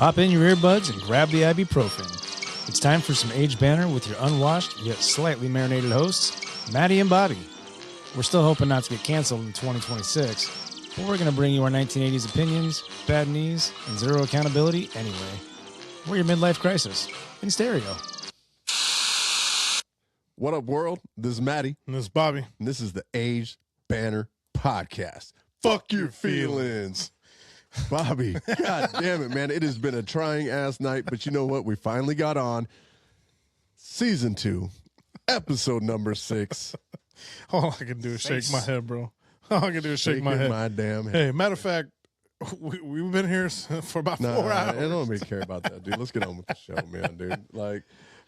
Pop in your earbuds and grab the ibuprofen. It's time for some Aged Banter with your unwashed yet slightly marinated hosts, Matty and Bobby. We're still hoping not to get canceled in 2026, but we're going to bring you our 1980s opinions, bad knees, and zero accountability anyway. We're your midlife crisis in stereo. What up, world? This is Matty. And this is Bobby. And this is the Aged Banter Podcast. Fuck your feelings. Bobby, god damn it, man. It has been a trying ass night, but you know what? We finally got on season 2, episode number 6. All I can do is shake my head, bro. All I can do is shake my head. My damn head. Hey, matter of fact, we've been here for about 4 hours. I don't really care about that, dude. Let's get on with the show, man, dude. Like,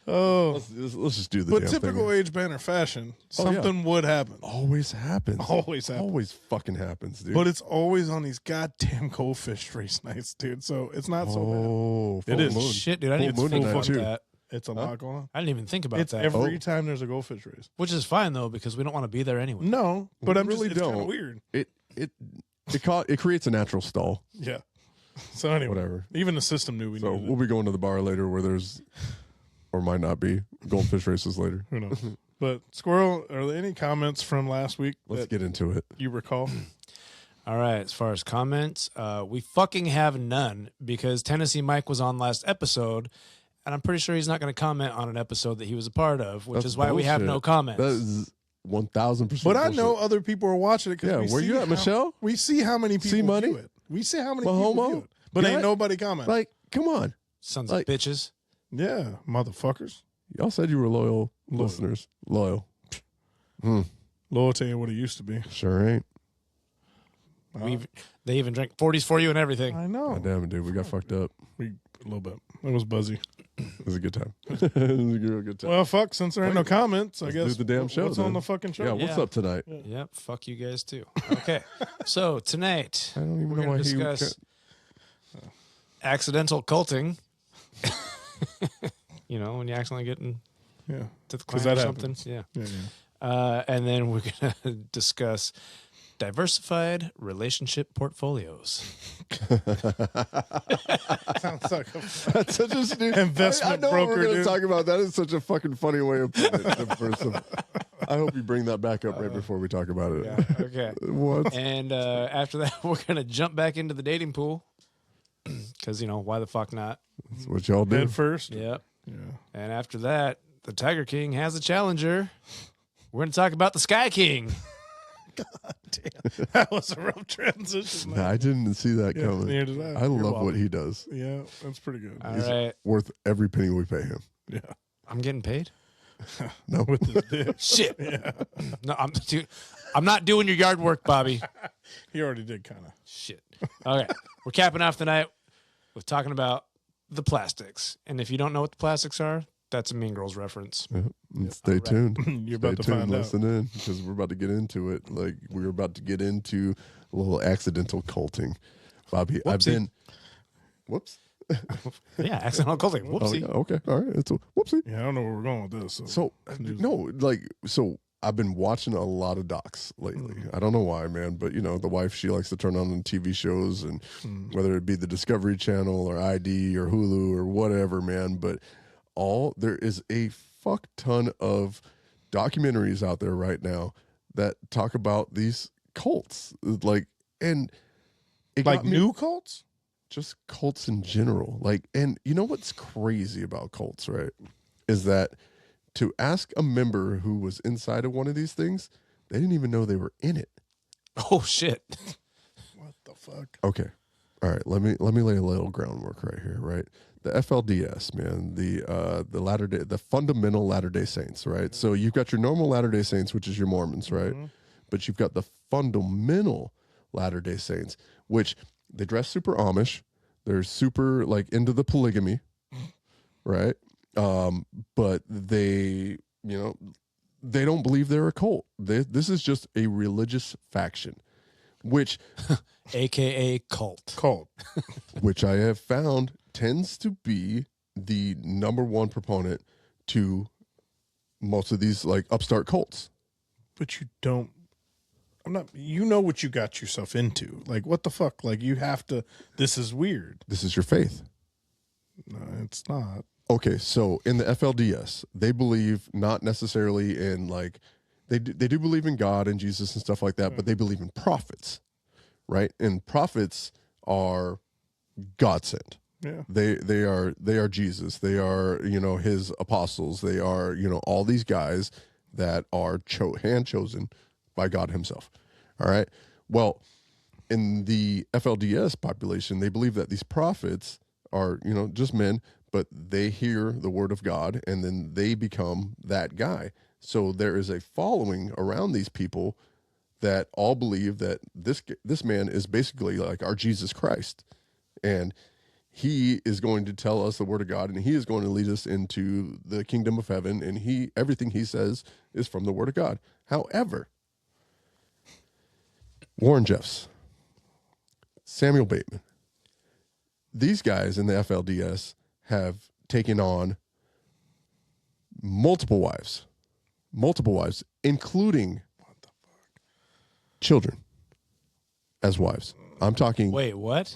let's just do the damn thing. But typical Aged Banter fashion, something would happen. Always happens. Always happens. Always fucking happens, dude. But it's always on these goddamn goldfish race nights, dude. So it's not so bad. It is. Moon. Shit, dude, I didn't even think about that. It's a lot going on. I didn't even think about it's that. Every time there's a goldfish race. Which is fine, though, because we don't want to be there anyway. No, but I'm really just, it's kind don't. of weird. It creates a natural stall. Yeah. So anyway, whatever. Even the system knew we needed So we'll be going to the bar later where there's, or might not be, goldfish races later. Who knows? But Squirrel, are there any comments from last week? Let's get into it. You recall? All right, as far as comments, we fucking have none because Tennessee Mike was on last episode, and I'm pretty sure he's not going to comment on an episode that he was a part of, which is why we have no comments. That is 1,000%. But I know other people are watching it. Yeah, where you at, Michelle? We see how many people view it. We see how many people view it. But ain't nobody comment. Like, come on. Sons of bitches. Yeah, motherfuckers. Y'all said you were loyal listeners. Loyal. Loyalty ain't what it used to be. Sure ain't. They even drink 40s for you and everything. I know. God damn it, dude. We got fucked up. A little bit. It was buzzy. It was a good time. It was a real good time. Well, fuck, since there ain't no comments, I guess. Do the damn show. What's on the fucking show? Yeah, what's up tonight? Yep, fuck you guys too. Okay. So tonight, I don't even we're know going why to discuss accidental culting. You know, when you accidentally get to the client or something. Yeah. And then we're going to discuss diversified relationship portdiversified Sounds like That's such a investment I know broker. What we're going to dude. talk about. That is such a fucking funny way of putting it. I hope you bring that back up right before we talk about it. Yeah, okay. What? And after that, we're going to jump back into the dating pool. Because, you know, why the fuck not? That's what y'all do. Head first? Yep. Yeah. And after that, the Tiger King has a challenger. We're going to talk about the Sky King. God damn. That was a rough transition. Nah, I didn't see that coming. Neither did I. I love what he does. Yeah, that's pretty good. All He's right. worth every penny we pay him. Yeah. I'm getting paid? No. With his dick. Shit. Yeah. No, I'm not doing your yard work, Bobby. He already did kind of. Shit. Okay. We're capping off the night with talking about the plastics. And if you don't know what the plastics are, that's a Mean Girls reference. Stay tuned. You're about to Stay tuned. find out. Listen in because we're about to get into it. Like we're about to get into a little accidental culting. Bobby, Whoopsie. I've been. Whoops. Yeah, accidental culting. Oh, Whoopsie. yeah, okay. All right. It's a whoopsie. Yeah, I don't know where we're going with this. So I've been watching a lot of docs lately. I don't know why, man, but you know, the wife, she likes to turn on TV shows and whether it be the Discovery Channel or ID or Hulu or whatever, man, but there is a fuck ton of documentaries out there right now that talk about these cults. Like new cults? Just cults in general. Like, and you know what's crazy about cults, right? Is that to ask a member who was inside of one of these things, they didn't even know they were in it. Oh, shit. What the fuck? Okay. All right. Let me lay a little groundwork right here, right? The FLDS, man, the fundamental Latter-day Saints, right? So you've got your normal Latter-day Saints, which is your Mormons, right? But you've got the fundamental Latter-day Saints, which they dress super Amish. They're super like into the polygamy, right? But they don't believe they're a cult. This is just a religious faction, which AKA cult. which I have found tends to be the number one proponent to most of these like upstart cults. But you don't. You know what you got yourself into. Like, what the fuck? Like, you have to. This is weird. This is your faith. No, it's not. Okay, so in the FLDS, they believe not necessarily in like they do believe in God and Jesus and stuff like that, but they believe in prophets, right? And prophets are God sent. Yeah. They are Jesus. They are, his apostles. They are, all these guys that are hand chosen by God himself. All right. Well, in the FLDS population, they believe that these prophets are, just men, but they hear the word of God and then they become that guy. So there is a following around these people that all believe that this man is basically like our Jesus Christ. And he is going to tell us the word of God, and he is going to lead us into the kingdom of heaven, and everything he says is from the word of God. However, Warren Jeffs, Samuel Bateman, these guys in the FLDS have taken on multiple wives, including children as wives. I'm talking. Wait, what?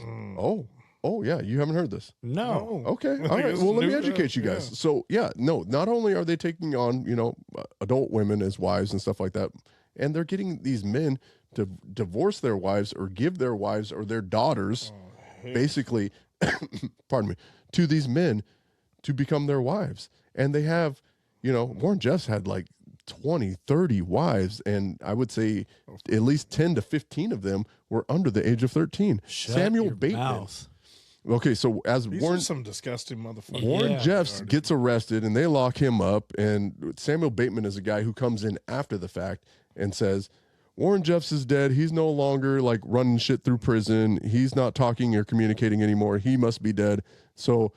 Oh yeah, you haven't heard this? No. Okay, all right. Well, let me educate you guys. So yeah, no, not only are they taking on adult women as wives and stuff like that, and they're getting these men to divorce their wives or give their wives or their daughters, basically, pardon me, to these men to become their wives. And they have, Warren Jeffs had like 20, 30 wives, and I would say at least 10 to 15 of them were under the age of 13. Shut Samuel your Bateman. mouth. Okay, so as These are some disgusting motherfuckers. Warren Jeffs gets arrested and they lock him up, and Samuel Bateman is a guy who comes in after the fact and says, Warren Jeffs is dead. He's no longer like running shit through prison. He's not talking or communicating anymore. He must be dead. So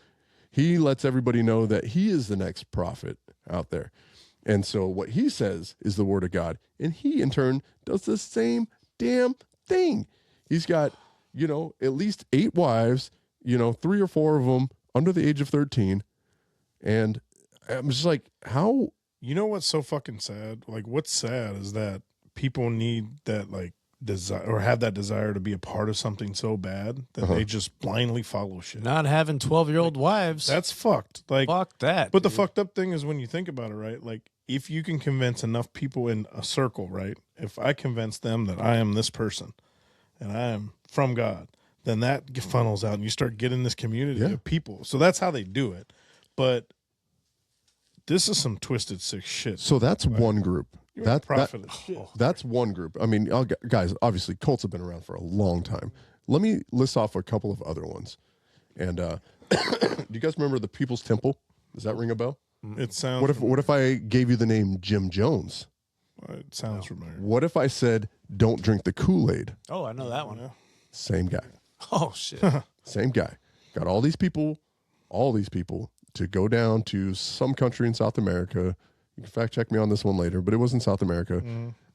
he lets everybody know that he is the next prophet out there. And so what he says is the word of God. And he, in turn, does the same damn thing. He's got, at least 8 wives, 3 or 4 of them under the age of 13. And I'm just like, how? You know what's so fucking sad? Like, what's sad is that people need that, like, desire or have that desire to be a part of something so bad that they just blindly follow shit. Not having 12-year-old wives. That's fucked. Like, fuck that. But the fucked up thing is when you think about it, right? Like, if you can convince enough people in a circle, right? If I convince them that I am this person and I am from God, then that funnels out and you start getting this community of people. So that's how they do it. But this is some twisted, sick shit. So that's one group. Shit. That's one group. I mean, guys, obviously cults have been around for a long time. Let me list off a couple of other ones. And do you guys remember the People's Temple? Does that ring a bell? It sounds. What if I gave you the name Jim Jones? It sounds familiar. What if I said, "Don't drink the Kool-Aid"? Oh, I know that one. Same guy. Oh shit. Same guy. Got all these people to go down to some country in South America. You can fact check me on this one later, but it was in South America.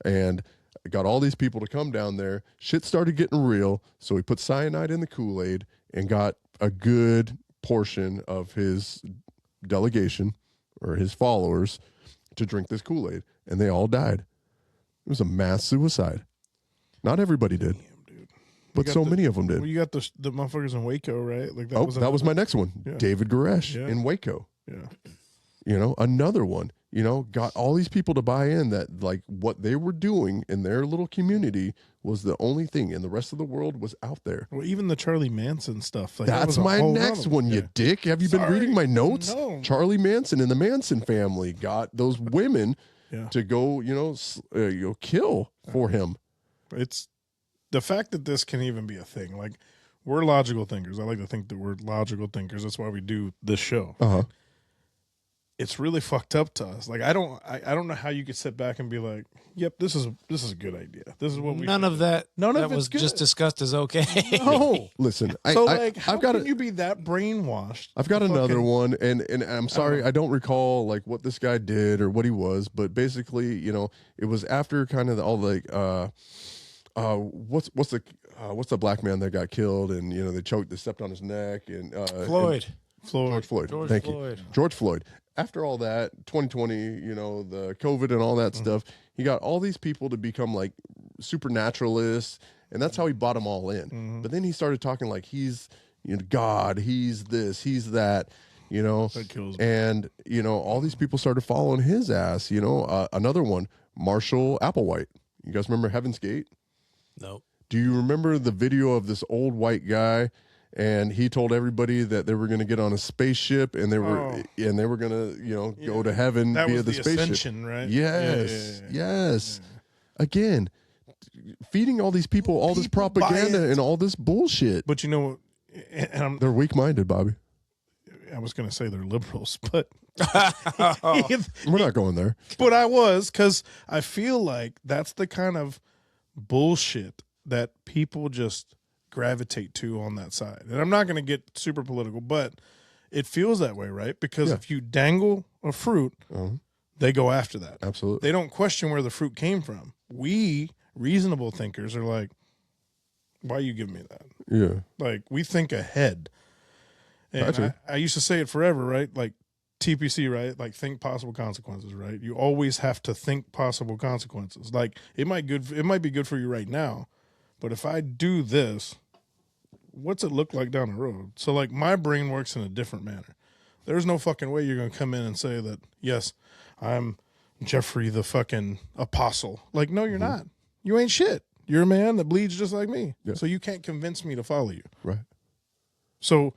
And got all these people to come down there. Shit started getting real. So he put cyanide in the Kool-Aid and got a good portion of his delegation or his followers to drink this Kool-Aid. And they all died. It was a mass suicide. Not everybody did. But so many of them did. Well, you got the motherfuckers in Waco, right? Like that was my next one. Yeah. David Koresh in Waco. Yeah. Another one. Got all these people to buy in that like what they were doing in their little community was the only thing, and the rest of the world was out there. Well, even the Charlie Manson stuff. Like, that's my next one, you dick. Have you been reading my notes? No. Charlie Manson and the Manson family got those women to go, kill for him. It's the fact that this can even be a thing. Like, we're logical thinkers. I like to think that we're logical thinkers. That's why we do this show. It's really fucked up to us. Like, I don't know how you could sit back and be like, "Yep, this is a good idea. This is what we." None of that was good. just discussed as okay. No, listen. How can you be that brainwashed? I've got another one, and I'm sorry, I don't recall like what this guy did or what he was, but basically, it was after kind of all like, what's the black man that got killed, and they stepped on his neck, and Floyd. George Floyd. Thank you. George Floyd. After all that, 2020, the COVID and all that stuff, he got all these people to become like supernaturalists, and that's how he bought them all in. But then he started talking like he's, God, he's this, he's that, That kills me. and all these people started following his ass. Another one, Marshall Applewhite. You guys remember Heaven's Gate? Nope. Do you remember the video of this old white guy? And he told everybody that they were going to get on a spaceship, and they were going to, go to heaven That via was the the spaceship. ascension, right? Yes, Yeah. yes. Again, feeding all these people all this People buy propaganda it. and all this bullshit. But you know, and They're weak-minded, Bobby. I was going to say they're liberals, but We're not going there. but I was, because I feel like that's the kind of bullshit that people just gravitate to on that side. And I'm not going to get super political, but it feels that way, right? Because if you dangle a fruit, they go after that. Absolutely. They don't question where the fruit came from. We reasonable thinkers are like, why are you giving me that? Yeah. Like, we think ahead. And Gotcha. I used to say it forever, right? Like TPC, right? Like, think possible consequences, right? You always have to think possible consequences. Like, it might be good for you right now, but if I do this, what's it look like down the road? So, like, my brain works in a different manner. There's no fucking way you're going to come in and say that, yes, I'm Jeffrey the fucking apostle. Like, no, you're not. You ain't shit. You're a man that bleeds just like me. Yeah. So you can't convince me to follow you. Right. So,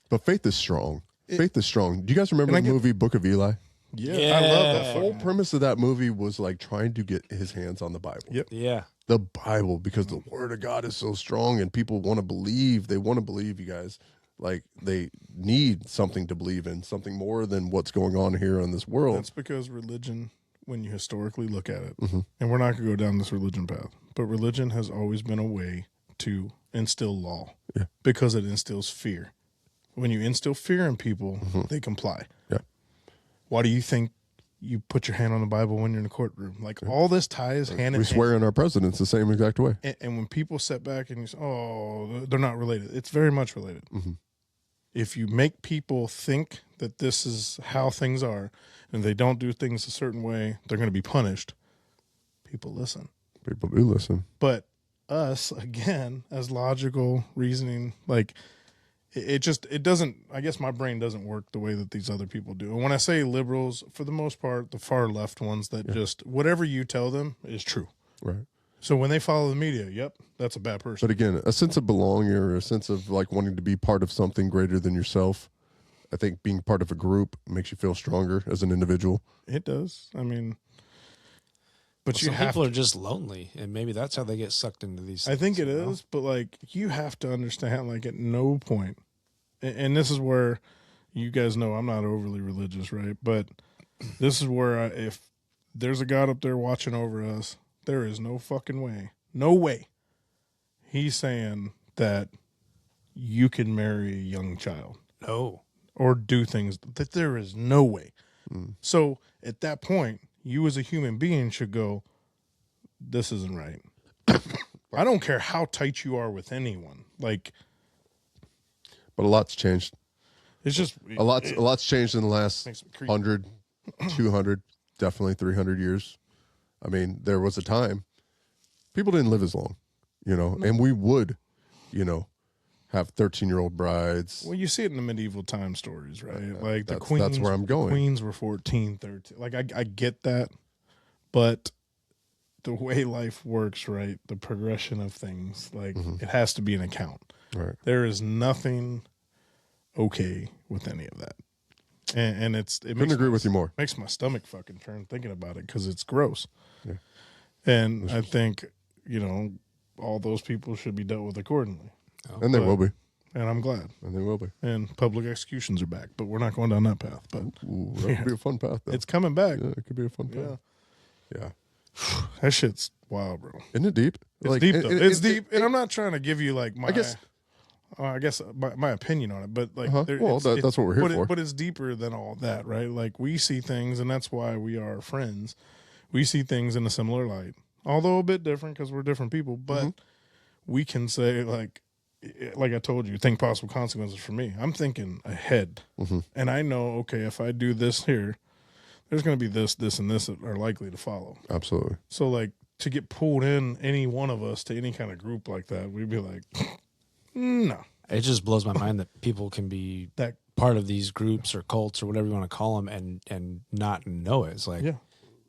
But faith is strong. Faith is strong. Do you guys remember the movie Book of Eli? yeah, I love that. The whole fucking premise of that movie was like trying to get his hands on the Bible. Yep. Yeah. The Bible, because the word of God is so strong and people want to believe. They want to believe, you guys. Like, they need something to believe in, something more than what's going on here in this world. That's because religion, when you historically look at it, and we're not going to go down this religion path, but religion has always been a way to instill law because it instills fear. When you instill fear in people, they comply. Yeah. Why do you think you put your hand on the Bible when you're in the courtroom? Like, all this ties hand in We hand. swear in our presidents the same exact way. And when people sit back and you say, oh, they're not related, it's very much related. If you make people think that this is how things are and they don't do things a certain way, they're going to be punished, people listen. People do listen. But us, again, as logical reasoning, like, it doesn't, I guess my brain doesn't work the way that these other people do. And when I say liberals, for the most part, the far left ones that just, whatever you tell them is true. Right. So when they follow the media, yep, that's a bad person. But again, a sense of belonging or a sense of like wanting to be part of something greater than yourself. I think being part of a group makes you feel stronger as an individual. It does. I mean, but Well, you some have people to. are just lonely, and maybe that's how they get sucked into these. I think things, it you know? is, but like, you have to understand, like, at no point, and this is where you guys know I'm not overly religious, right? But this is where if there's a God up there watching over us, there is no fucking way, no way, he's saying that you can marry a young child No. or do things that there is no way. So at that point, you as a human being should go, this isn't right. I don't care how tight you are with anyone. Like, But a lot's changed. it's just A lot's changed in the last makes me creepy. 100, 200, definitely 300 years. I mean, there was a time people didn't live as long, and we would, have 13-year-old brides. Well, you see it in the medieval time stories, right? Like the That's queens. where I'm going. Queens were 14, 13. Like, I get that, but the way life works, right? The progression of things, like, it has to be an account. Right. There is nothing okay with any of that, and it Couldn't makes agree with you more. makes my stomach fucking turn thinking about it because it's gross. Yeah. And I think all those people should be dealt with accordingly, And they will be. and I'm glad. And they will be. And public executions are back, but we're not going down that path. But Ooh, that could be a fun path, though. it's coming back. Yeah, it could be a fun Yeah, path. Yeah. that shit's wild, bro. Isn't it deep? It's deep though. It's deep, and I'm not trying to give you like my. I guess my opinion on it, but like, Well, that's what we're here for. But it's deeper than all that, right? Like, we see things, and that's why we are friends. We see things in a similar light, although a bit different because we're different people. But we can say, like I told you, think possible consequences for me. I'm thinking ahead, and I know, okay, if I do this here, there's going to be this, and this that are likely to follow. Absolutely. So, like, to get pulled in, any one of us, to any kind of group like that, we'd be like, no. It just blows my mind that people can be That part of these groups or cults or whatever you want to call them and not know it. It's like,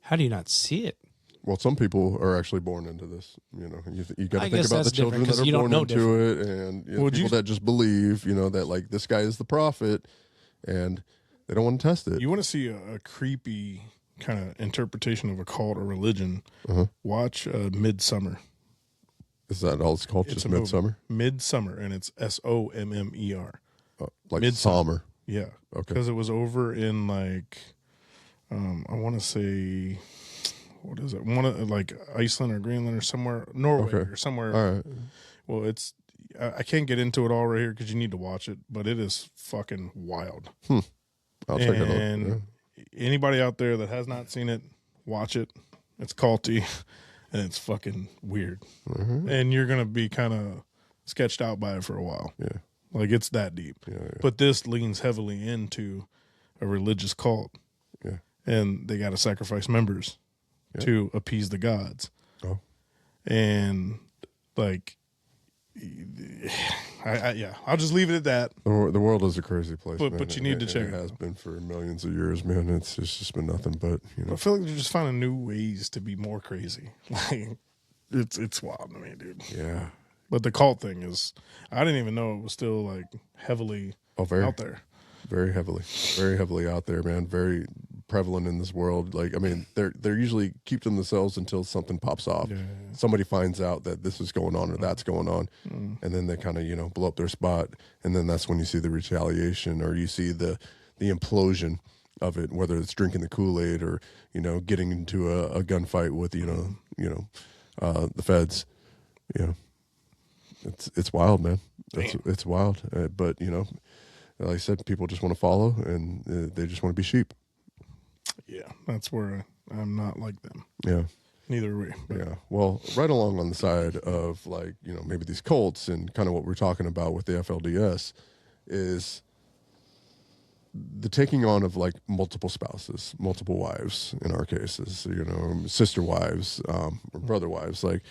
how do you not see it? Well, some people are actually born into this. You know, you got to think guess about the that's children different, that 'cause you are don't born know into it, and you know, people that just believe, you know, that like this guy is the prophet, and they don't want to test it. You want to see a creepy kind of interpretation of a cult or religion? Watch Midsummer. Is that all it's called? Just Midsummer? Midsummer, and it's SOMMER. Like Midsummer. Sommer. Yeah. Okay. Because it was over in like, I want to say, what is it? One of like Iceland or Greenland or somewhere, Norway or somewhere. All right. Well, it's, I can't get into it all right here because you need to watch it, but it is fucking wild. I'll check it out. And anybody out there that has not seen it, watch it. It's culty and it's fucking weird. And you're going to be kind of sketched out by it for a while. Yeah. Like it's that deep. But this leans heavily into a religious cult. Yeah. And they got to sacrifice members to appease the gods. Oh. And like, I'll just leave it at that. The world is a crazy place, man. But you need to check it. It has been for millions of years, man. It's just been nothing but, you know. I feel like they're just finding new ways to be more crazy. Like, it's wild to me, dude. Yeah. But the cult thing is, I didn't even know it was still like heavily out there. Very heavily out there, man. Very prevalent in this world. Like, I mean, they're usually keep to themselves until something pops off. Somebody finds out that this is going on or that's going on, and then they kind of, you know, blow up their spot, and then that's when you see the retaliation or you see the implosion of it, whether it's drinking the Kool-Aid or, you know, getting into a gunfight with, the feds. You know, it's wild, man. It's wild, but you know, like I said, people just want to follow and they just want to be sheep. Yeah, that's where I'm not like them. Yeah. Neither are we. But. Yeah. Well, right along on the side of like, you know, maybe these cults and kind of what we're talking about with the FLDS is the taking on of like multiple spouses, multiple wives in our cases, you know, sister wives, or brother wives. Like,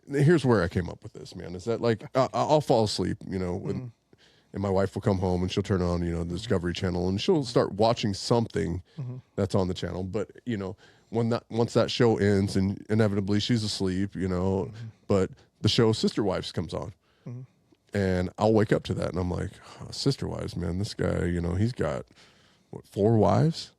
here's where I came up with this, man, is that like I'll fall asleep, you know, and my wife will come home and she'll turn on, you know, the Discovery Channel and she'll start watching something that's on the channel. But, you know, once that show ends and inevitably she's asleep, you know, but the show Sister Wives comes on. And I'll wake up to that and I'm like, oh, Sister Wives, man, this guy, you know, he's got, 4 wives?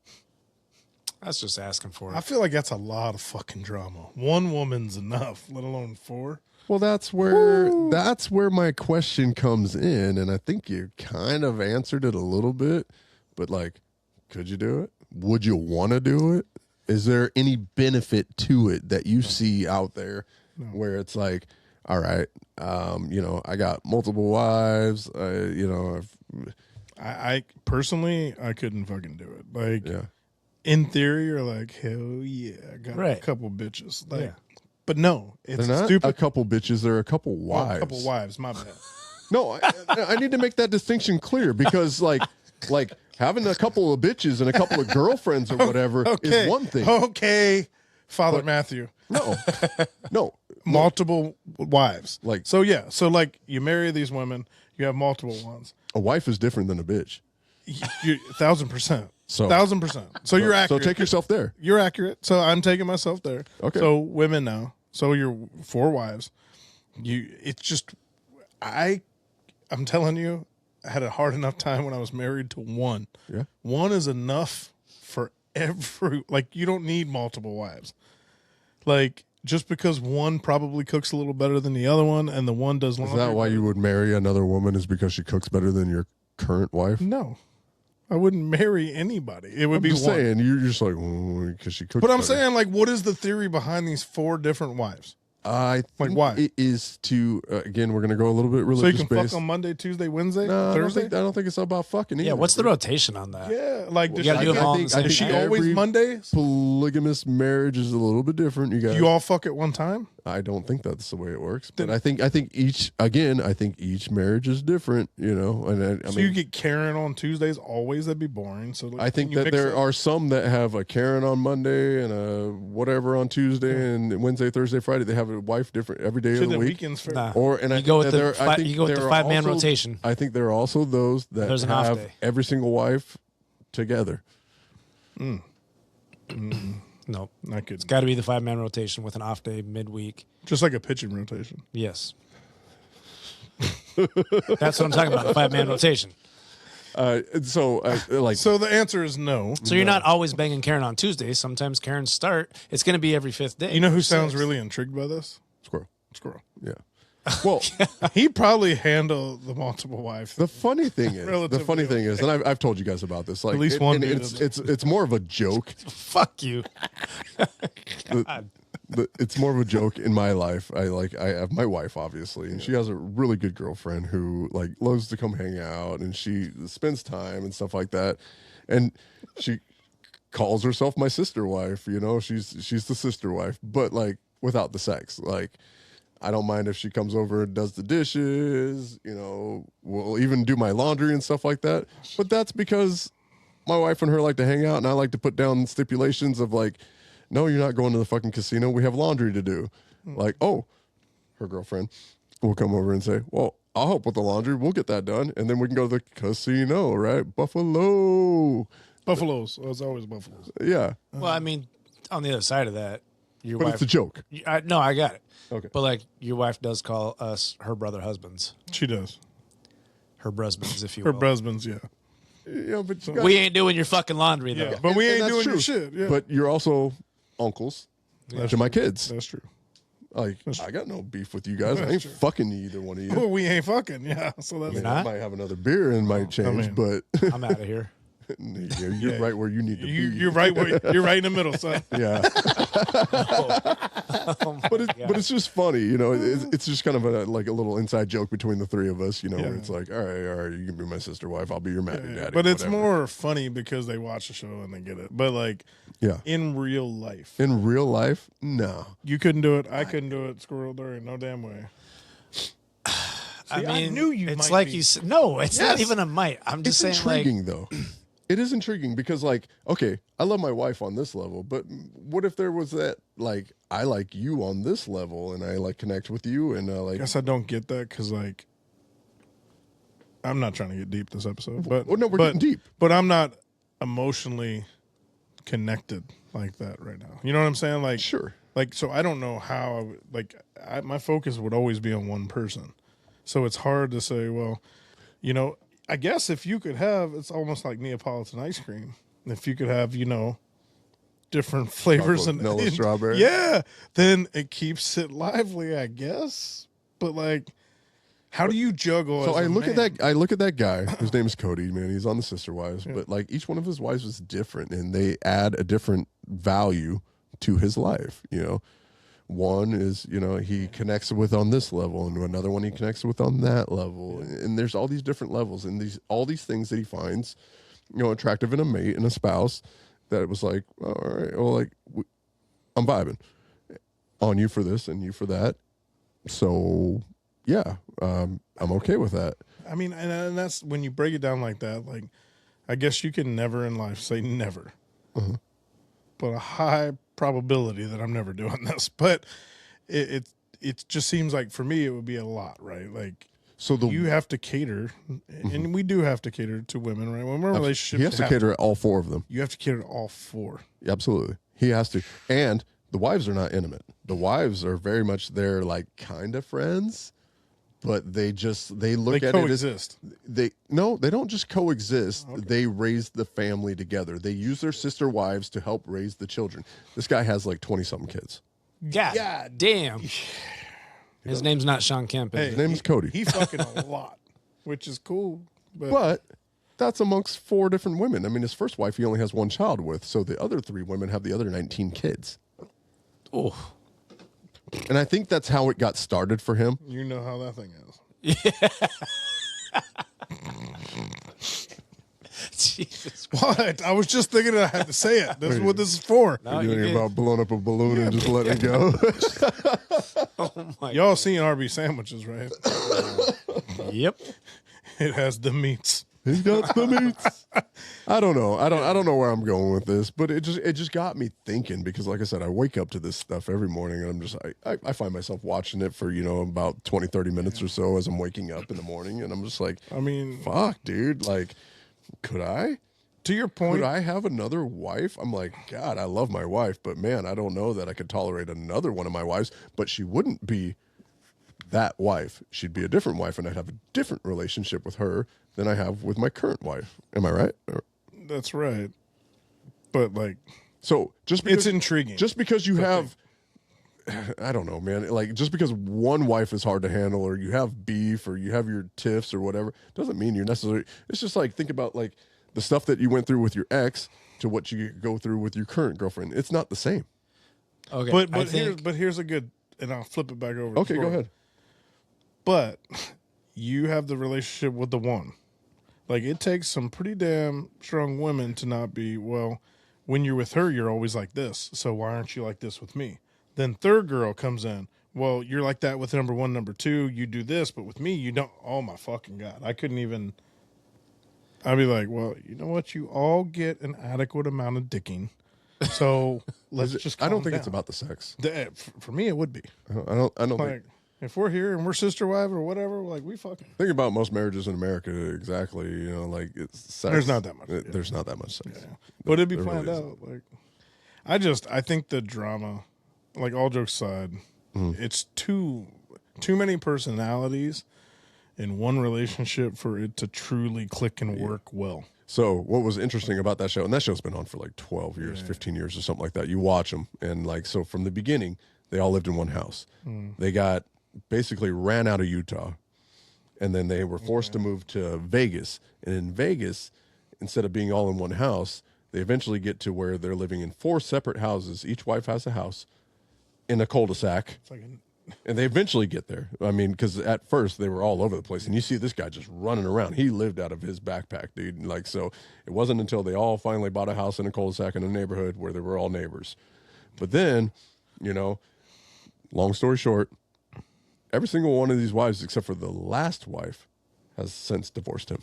That's just asking for it. I feel like that's a lot of fucking drama. One woman's enough, let alone 4. Well, that's where my question comes in, and I think you kind of answered it a little bit, but like, could you do it? Would you want to do it? Is there any benefit to it that you see out there where it's like, all right, you know, I got multiple wives, you know, I personally, I couldn't fucking do it. Like, in theory, you're like, hell yeah, I got a couple bitches. Like, but no, it's they're not stupid. a couple bitches, they're a couple wives. A couple wives, my bad. No, I need to make that distinction clear because like having a couple of bitches and a couple of girlfriends or whatever is one thing. Okay, Father Matthew. No. Multiple wives. Like, so yeah, so like you marry these women, you have multiple ones. A wife is different than a bitch. 1,000%. So 1,000%. So you're accurate. So take yourself there. You're accurate. So I'm taking myself there. Okay. So women now. So you're 4 wives. It's just I'm telling you, I had a hard enough time when I was married to one. Yeah. One is enough for like you don't need multiple wives. Like just because one probably cooks a little better than the other one and the one does laundry. Is that why you would marry another woman is because she cooks better than your current wife? No. I wouldn't marry anybody. It would be just one. saying, you're just like, because she cooks But I'm better. saying, like, what is the theory behind these 4 different wives? I think why? it is to, again, we're going to go a little bit So religious you can based. fuck on Monday, Tuesday, Wednesday, No, Thursday? I don't think it's about fucking either. Yeah, what's the rotation on that? Yeah, like, You gotta do them all on the same is she day. always every Mondays? Polygamous marriage is a little bit different. You Do guys, you all fuck at one time? I don't think that's the way it works. But I think each marriage is different, you know. And I So mean, you get Karen on Tuesdays always? That'd be boring. So I think that there are some that have a Karen on Monday and a whatever on Tuesday and Wednesday, Thursday, Friday. They have a wife different every day of the week. Weekends fair. Nah. I go with the there are 5-man also- rotation. I think there are also those that There's an off have day. every single wife together. No, Not good. it's got to be the 5-man rotation with an off day midweek. Just like a pitching rotation. Yes. That's what I'm talking about, the 5-man rotation. So the answer is no. So you're not always banging Karen on Tuesdays. Sometimes Karens start. It's going to be every 5th day. You know who or sounds 6th. really intrigued by this? Squirrel. Yeah. Well, He probably handled the multiple wives. the funny thing is, Relatively and I've told you guys about this. Like, At least one dude it's more of a joke. Fuck you. It's more of a joke in my life. I have my wife, obviously, and she has a really good girlfriend who like loves to come hang out, and she spends time and stuff like that. And she calls herself my sister wife. You know, she's the sister wife, but like without the sex. Like, I don't mind if she comes over and does the dishes. You know, we'll even do my laundry and stuff like that. But that's because my wife and her like to hang out, and I like to put down stipulations of like, no, you're not going to the fucking casino. We have laundry to do. Like, oh, her girlfriend will come over and say, well, I'll help with the laundry. We'll get that done. And then we can go to the casino, right? Buffalo. Buffaloes. Oh, it's always buffaloes. Yeah. Well, I mean, on the other side of that, your But wife. it's a joke. No, I got it. Okay. But like, your wife does call us her brother husbands, She does. her brusbands, if you Her will. husbands, yeah. Yeah, but you We ain't doing your fucking laundry though. Yeah. But we and ain't that's doing your true. shit. Yeah. But you're also uncles to my kids. That's true. Like, I got no beef with you guys. I ain't fucking either one of you. Well, we ain't fucking. Yeah. So that's I mean, not? I might have another beer and might change, mean- but I'm out of here. you're right where you need to be. you're right. You're right in the middle, son. Yeah. But it's just funny, you know. It's just kind of a little inside joke between the three of us, you know. Where it's like, all right, you can be my sister wife, I'll be your Matty daddy. But it's whatever. more funny because they watch the show and they get it. But like, Yeah. in real life, In real life, no. you couldn't do it. I couldn't do it. Squirrel, there ain't no damn way. I knew you It's might like be. you said. No, it's not Yes. even a might. I'm just It's saying, like, intriguing though. It is intriguing because, like, okay, I love my wife on this level, but what if there was that, like, I like you on this level, and I like connect with you, and I like, guess I don't get that because like, I'm not trying to get deep this episode, but well, no, we're getting deep. But I'm not emotionally connected like that right now. You know what I'm saying? Like, Sure. Like, so I don't know how I would, like, my focus would always be on one person. So it's hard to say, well, you know, I guess if you could have, it's almost like Neapolitan ice cream. If you could have, you know, different flavors Chocolate, and vanilla, strawberry. yeah, then it keeps it lively, I guess. But like, how do you juggle? So as I a look at man? that. I look at that guy. His name is Cody. Man, he's on the Sister Wives, but like each one of his wives is different, and they add a different value to his life. You know, one is, you know, he connects with on this level, and another one he connects with on that level, and there's all these different levels, and all these things that he finds, you know, attractive in a mate and a spouse. That it was like, all right, well, like I'm vibing on you for this and you for that, so yeah, I'm okay with that. I mean, and that's when you break it down like that. Like, I guess you can never in life say never, but a high probability that I'm never doing this. But it just seems like for me it would be a lot, right? Like, So you have to cater, and we do have to cater to women, right? When we're in relationships, he has to cater to all four of them. You have to cater to all four. Absolutely. He has to. And the wives are not intimate. The wives are very much their like kind of friends, but they look They at coexist. it as they don't just coexist. They raise the family together. They use their sister wives to help raise the children. This guy has like 20 something kids. God damn. His name's not Sean Kemp. Hey, His name is Cody. He fucking a lot, which is cool. But that's amongst 4 different women. I mean, his first wife he only has 1 child with, so the other 3 women have the other 19 kids. Oh, And I think that's how it got started for him. you know how that thing is. Jesus. What? I was just thinking I had to say it. This is what this is for. No, You you think did. about blowing up a balloon and just letting it go? Oh my. Y'all seen Arby's sandwiches, right? Yep. It has the meats. He's got the meats. I don't know. I don't know where I'm going with this, but it just got me thinking because, like I said, I wake up to this stuff every morning, and I'm just I find myself watching it for about 20, 30 minutes or so as I'm waking up in the morning, and I'm just like, I mean, fuck, dude, like, could I? to your point, Could I have another wife? I'm like, God, I love my wife, but man, I don't know that I could tolerate another one of my wives. But she wouldn't be that wife. She'd be a different wife, and I'd have a different relationship with her than I have with my current wife. Am I right? that's right. But like, So just because it's intriguing. just because you have, I don't know, man. Like just because one wife is hard to handle, or you have beef, or you have your tiffs, or whatever, doesn't mean you're necessarily. It's just like think about like the stuff that you went through with your ex to what you go through with your current girlfriend. It's not the same. Okay. but here's a good, and I'll flip it back over. Okay, go ahead. But you have the relationship with the one. Like, it takes some pretty damn strong women to not be, well, when you're with her, you're always like this. So why aren't you like this with me? Then third girl comes in. Well, you're like that with number one, number two. You do this, but with me, you don't. Oh, my fucking God. I couldn't even. I'd be like, well, you know what? You all get an adequate amount of dicking. So let's just I don't calm think it's down. about the sex. For me, it would be. I don't think. Like, if we're here and we're sister wife or whatever, like, we fucking. Think about most marriages in America. Exactly, like it's sex. There's not that much. There's not that much sex. Yeah. But it'd be There planned really out. Like, I think the drama, like, all jokes aside, it's too many personalities in one relationship for it to truly click and work well. So what was interesting about that show, and that show's been on for like 12 years, 15 years or something like that. You watch them, and like, so from the beginning, they all lived in one house. They got basically ran out of Utah, and then they were forced to move to Vegas. And in Vegas, instead of being all in one house, they eventually get to where they're living in 4 separate houses. Each wife has a house in a cul-de-sac. It's like And they eventually get there. I mean, because at first they were all over the place, and you see this guy just running around. He lived out of his backpack, dude. Like, so it wasn't until they all finally bought a house in a cul-de-sac in a neighborhood where they were all neighbors. But then, long story short, every single one of these wives, except for the last wife, has since divorced him.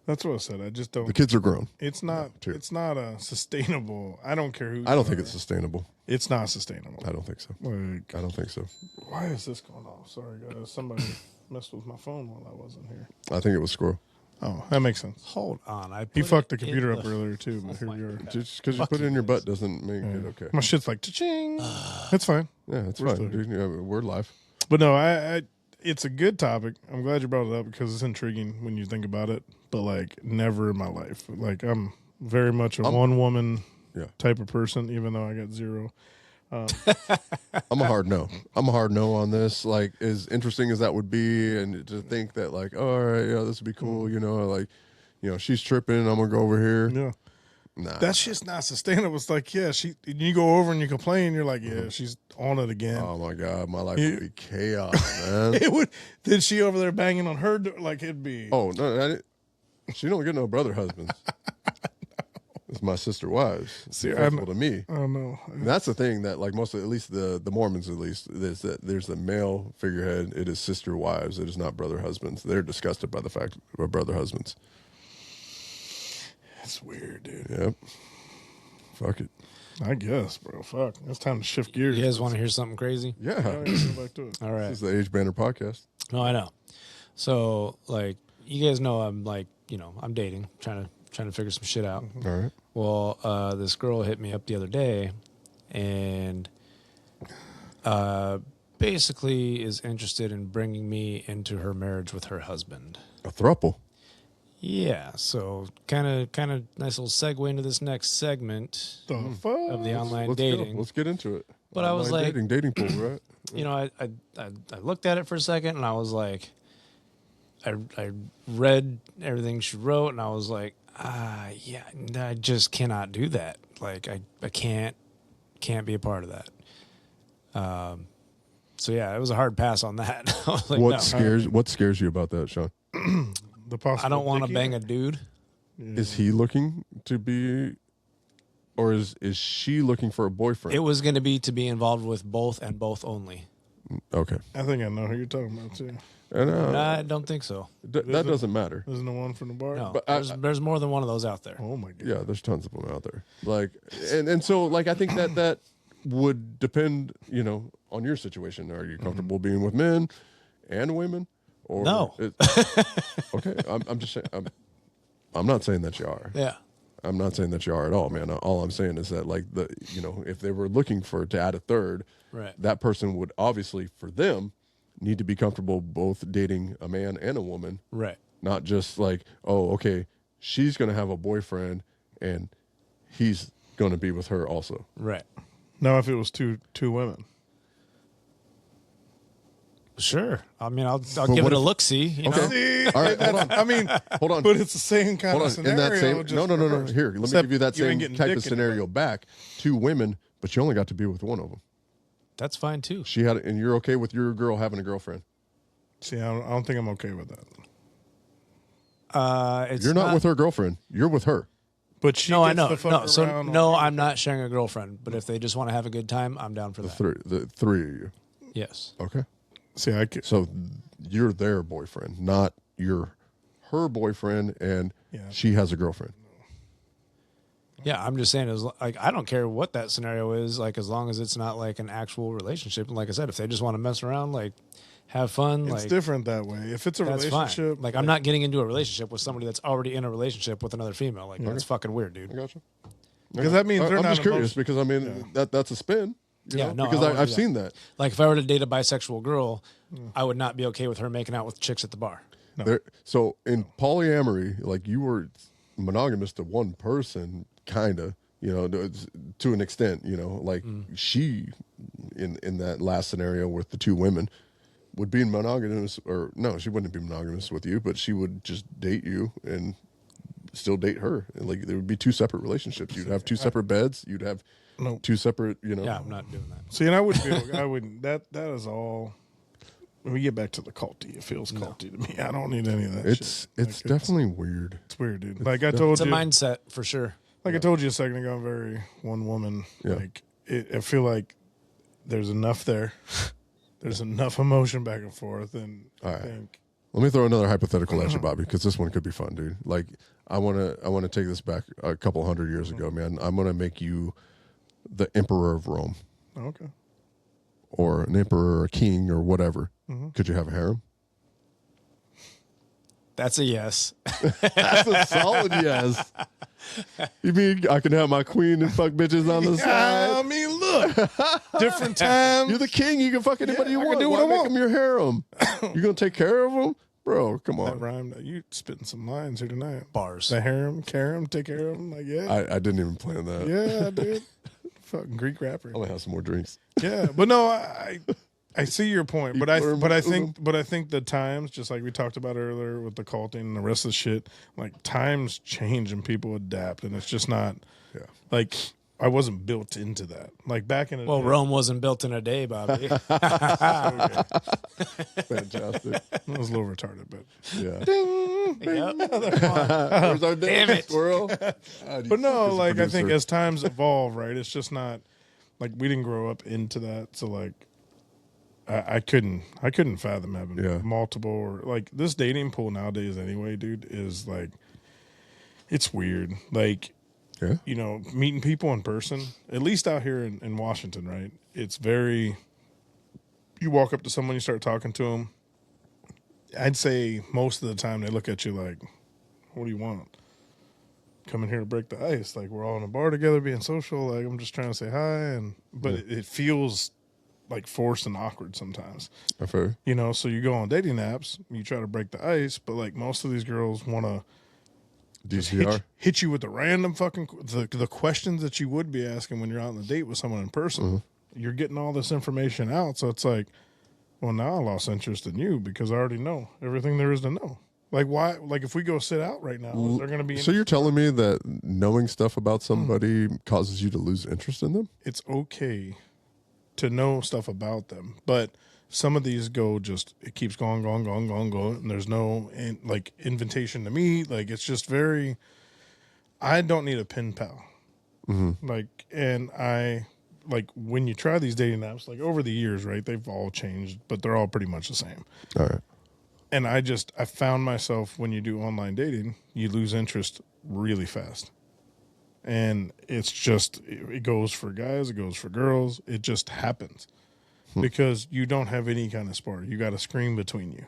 that's what I said. I just don't. The kids are grown. It's not. too. It's not a sustainable. I don't care who. I don't think it's sustainable. It's not sustainable. I don't think so. Like, I don't think so. why is this going off? Sorry, guys. Somebody messed with my phone while I wasn't here. I think it was squirrel. Oh, that makes sense. Hold on. He fucked the computer up earlier too, but here my we are. Just because you put it in your butt doesn't make it okay. My shit's like cha-ching. It's fine. Yeah, it's We're fine. still here. Dude. Yeah, we're live. But no, I it's a good topic. I'm glad you brought it up because it's intriguing when you think about it. But like, never in my life. Like, I'm very much a one woman type of person, even though I got 0. I'm a hard no. I'm a hard no on this. Like, as interesting as that would be, and to think that like, oh, all right, yeah, this would be cool. She's tripping. I'm gonna go over here. Yeah. Nah, That's just not sustainable. It's like, yeah, you go over and you complain, you're like, yeah, she's on it again. oh my god, my life would be chaos, man. It would. Then she over there banging on her door, like it'd be. Oh no, she don't get no brother husbands. It's my sister wives. See, Faithful to me. I don't know. And that's the thing that, like, most of, at least the Mormons, at least, is that there's the male figurehead. It is sister wives. It is not brother husbands. They're disgusted by the fact of brother husbands. That's weird, dude. Yep. Fuck it. I guess, bro. Fuck. It's time to shift gears. You guys want to hear something crazy? Yeah. Go back to it. All right. This is the Aged Banter Podcast. No, I know. So, like, you guys know I'm like, I'm dating, trying to figure some shit out. All right. Well, this girl hit me up the other day, and basically is interested in bringing me into her marriage with her husband. A throuple. Yeah, so kind of nice little segue into this next segment The fuck? of the online Let's dating. go. Let's get into it. But I was Online like, dating pool, right? I looked at it for a second, and I was like, I read everything she wrote, and I was like, yeah, I just cannot do that. Like, I can't be a part of that. So yeah, it was a hard pass on that. I was like, What no. scares you about that, Sean? The possible I don't want to dicky? bang a dude. Is he looking to be, or is she looking for a boyfriend? It was going to be involved with both and both only. Okay. I think I know who you're talking about too. And, I don't think so. that doesn't matter. Isn't the one from the bar? No, But there's more than one of those out there. Oh my god. Yeah, there's tons of them out there. Like, and so like I think that would depend, on your situation. Are you comfortable being with men and women? Or No. Okay, I'm just saying. I'm not saying that you are. Yeah. I'm not saying that you are at all, man. All I'm saying is that like if they were looking to add a third, Right. that person would obviously for them need to be comfortable both dating a man and a woman. Right. Not just like, oh, okay, she's going to have a boyfriend and he's going to be with her also. Right. Now, if it was two women, Sure. I mean, I'll But give what it a if- look. See, you know. see, All right, hold on. I mean, Hold on. but it's the same kind Hold of on. scenario. In that same, just no. reversed. Here, let me Except give you that you ain't same getting type dick of in it, scenario back. 2 women, but you only got to be with one of them. That's fine too. She had, and you're okay with your girl having a girlfriend. See, I don't think I'm okay with that. It's You're not with her girlfriend. You're with her. But she No, I gets know. to fuck No, so around no, on- I'm not sharing a girlfriend. But if they just want to have a good time, I'm down for that. The three of you. Yes. Okay. See, I could, So you're their boyfriend, not her boyfriend, and Yeah. she has a girlfriend. Yeah, I'm just saying, I don't care what that scenario is, like as long as it's not like an actual relationship. And like I said, if they just want to mess around, like have fun, it's like different that way. If it's a that's relationship, fine. Like I'm not getting into a relationship with somebody that's already in a relationship with another female. Like that's fucking weird, dude. I gotcha. because that means they're I'm not just curious emotional. because I mean that's a spin. You Yeah, know? no, I because won't do I've that. seen that. Like if I were to date a bisexual girl, I would not be okay with her making out with chicks at the bar. There, so in polyamory, like you were monogamous to one person, kind of, to an extent, like she, in that last scenario with the 2 women, would be monogamous, or no, she wouldn't be monogamous with you, but she would just date you and still date her. And like there would be 2 separate relationships. You'd have 2 separate beds. You'd have No. 2 separate, Yeah, I'm not doing that. See, and I wouldn't. That is all. When we get back to the culty, it feels culty to me. I don't need any of that. it's shit. it's definitely weird. It's weird, dude. Like I told It's a you, mindset for sure. like I told you a second ago, I'm very one woman. Yeah. Like I feel like there's enough there. There's enough emotion back and forth, and All I right. think Let me throw another hypothetical at you, Bobby, because this one could be fun, dude. Like, I wanna take this back a couple hundred years ago, man. I'm gonna make you the emperor of Rome, okay. or an emperor, or a king, or whatever. Mm-hmm. Could you have a harem? That's a yes. That's a solid yes. You mean I can have my queen and fuck bitches on the I side? mean, look, different times. You're the king. You can fuck anybody you I can want. do what Why I make want. them your harem? You gonna take care of them, bro? Come That on. rhyme. You spitting some lines here tonight. Bars. The harem, Karam, take care of them. Like, yeah, I didn't even plan that. yeah, dude. Fucking Greek rapper. I'm gonna have some more drinks. Yeah, but no, I see your point, but I learn think the times, just like we talked about earlier with the culting and the rest of the shit, like times change and people adapt, and it's just not Yeah. like I wasn't built into that. Like back in the Well, day, Rome wasn't built in a day, Bobby. Fantastic. it was a little retarded, but Yeah. Yep. Where's our Damn it. squirrel? but no, like I think as times evolve, right? It's just not like we didn't grow up into that, so like. I couldn't fathom having Yeah. multiple or like this dating pool nowadays anyway, dude, is like it's weird. Like Yeah. meeting people in person, at least out here in Washington, right? It's very you walk up to someone, you start talking to them. I'd say most of the time they look at you like, what do you want? Coming here to break the ice. Like we're all in a bar together being social. Like I'm just trying to say hi. But it feels like forced and awkward sometimes. Fair. So you go on dating apps, you try to break the ice, but like most of these girls want to DCR. hit you with the random fucking the questions that you would be asking when you're out on a date with someone in person. You're getting all this information out, so it's like, well, now I lost interest in you because I already know everything there is to know. Like why? Like if we go sit out right now, is there going to be? So you're telling me that knowing stuff about somebody causes you to lose interest in them? It's okay to know stuff about them, but some of these it keeps going, and there's no like invitation to meet. Like it's just very, I don't need a pen pal. Like, and like when you try these dating apps, like over the years, right? They've all changed, but they're all pretty much the same. All right. And I found myself, when you do online dating, you lose interest really fast. And it's just, it goes for guys, it goes for girls. It just happens because you don't have any kind of spark. You got a screen between you.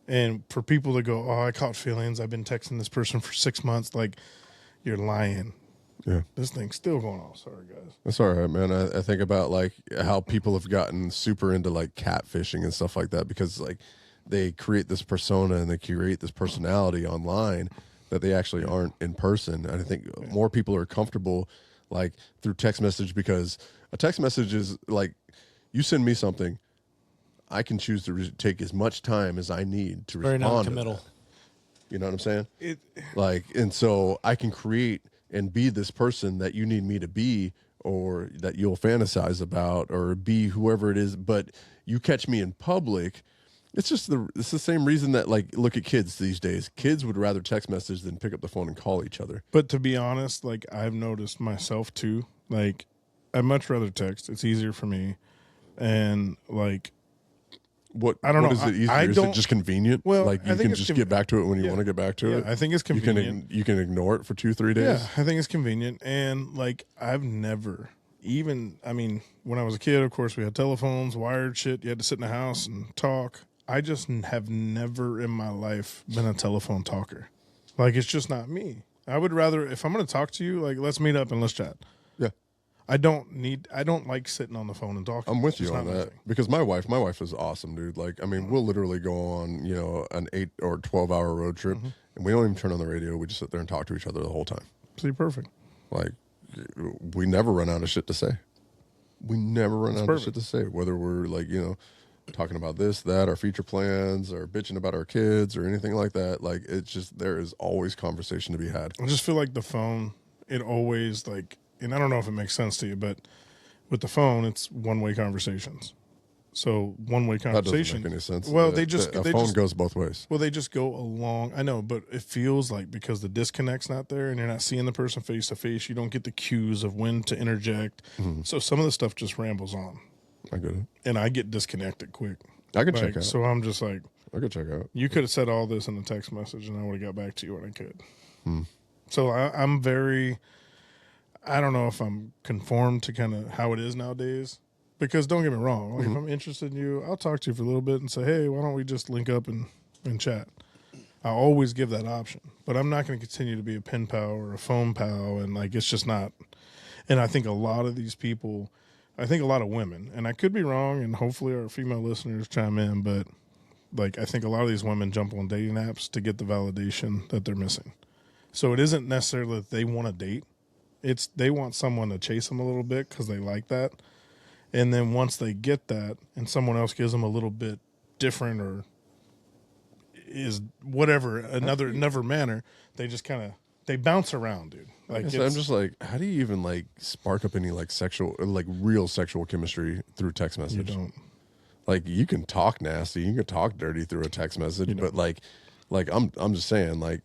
And for people to go, oh, I caught feelings, I've been texting this person for 6 months, like, you're lying. Yeah. This thing's still going on. Sorry, guys. That's all right, man. I think about like how people have gotten super into like catfishing and stuff like that because like they create this persona and they create this personality online that they actually aren't in person. And I think more people are comfortable like through text message because a text message is like you send me something, I can choose to take as much time as I need to Very respond. non-committal. You know what I'm saying? And so I can create and be this person that you need me to be or that you'll fantasize about or be whoever it is. But you catch me in public. It's the same reason that like, look at kids these days. Kids would rather text message than pick up the phone and call each other. But to be honest, like I've noticed myself too, like I'd much rather text. It's easier for me. And like, I don't know. Is it easier? Is it just convenient? Well, like you can just get back to it when you want to get back to it. I think it's convenient. You can ignore it for 2-3 days. Yeah, I think it's convenient. And like I've never even, I mean, when I was a kid, of course, we had telephones, wired shit. You had to sit in the house and talk. I just have never in my life been a telephone talker. Like it's just not me. I would rather, if I'm going to talk to you, like let's meet up and let's chat. Yeah. I don't like sitting on the phone and talking. I'm with you on that because my wife is awesome, dude. Like, I mean, we'll literally go on, an 8 or 12 hour road trip and we don't even turn on the radio. We just sit there and talk to each other the whole time. See, perfect. Like, we never run out of shit to say. We never run out of shit to say, whether we're like, talking about this, that, our future plans, or bitching about our kids or anything like that. Like, it's just, there is always conversation to be had. I just feel like the phone, it always like, and I don't know if it makes sense to you, but with the phone, it's one-way conversations. So one-way conversation. That doesn't make any sense. Well, the phone goes both ways. Well, they just go along. I know, but it feels like because the disconnect's not there and you're not seeing the person face to face, you don't get the cues of when to interject. So some of the stuff just rambles on. I get it. And I get disconnected quick. I could check out. So I'm just like, I could check out. You could have said all this in a text message and I would have got back to you when I could. So I'm very, I don't know if I'm conformed to kind of how it is nowadays. Because don't get me wrong, like if I'm interested in you, I'll talk to you for a little bit and say, hey, why don't we just link up and chat? I always give that option. But I'm not going to continue to be a pen pal or a phone pal. And like, it's just not. And I think a lot of these people, I think a lot of women, and I could be wrong, and hopefully our female listeners chime in, but like I think a lot of these women jump on dating apps to get the validation that they're missing. So it isn't necessarily that they want to date. It's they want someone to chase them a little bit because they like that. And then once they get that and someone else gives them a little bit different or is whatever, another manner, they just kind of, they bounce around, dude. Like I'm just like, how do you even like spark up any like sexual, like real sexual chemistry through text message? You don't. Like you can talk nasty, you can talk dirty through a text message, but like I'm just saying, like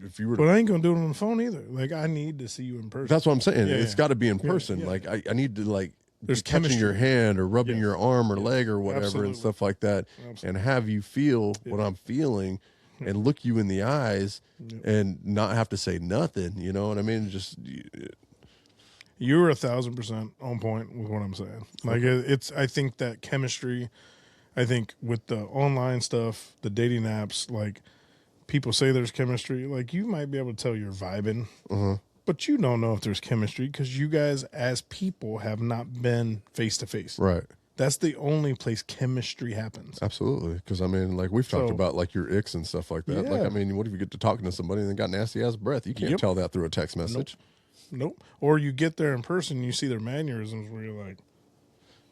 if you were, but I ain't gonna do it on the phone either. Like I need to see you in person. That's what I'm saying. Yeah, it's got to be in person. Yeah. Like I need to like. There's touching chemistry. your hand or rubbing your arm or leg or whatever. Absolutely. And stuff like that. Absolutely. And have you feel what I'm feeling and look you in the eyes and not have to say nothing. You know what I mean? Just you're 1,000% on point with what I'm saying. Like it's, I think that chemistry, I think with the online stuff, the dating apps, like people say there's chemistry, like you might be able to tell you're vibing. But you don't know if there's chemistry because you guys as people have not been face to face. right. That's the only place chemistry happens. Absolutely. Because I mean, like we've talked about like your icks and stuff like that. Yeah. Like, I mean, what if you get to talking to somebody and they got nasty ass breath? You can't tell that through a text message. Nope. Or you get there in person and you see their mannerisms where you're like,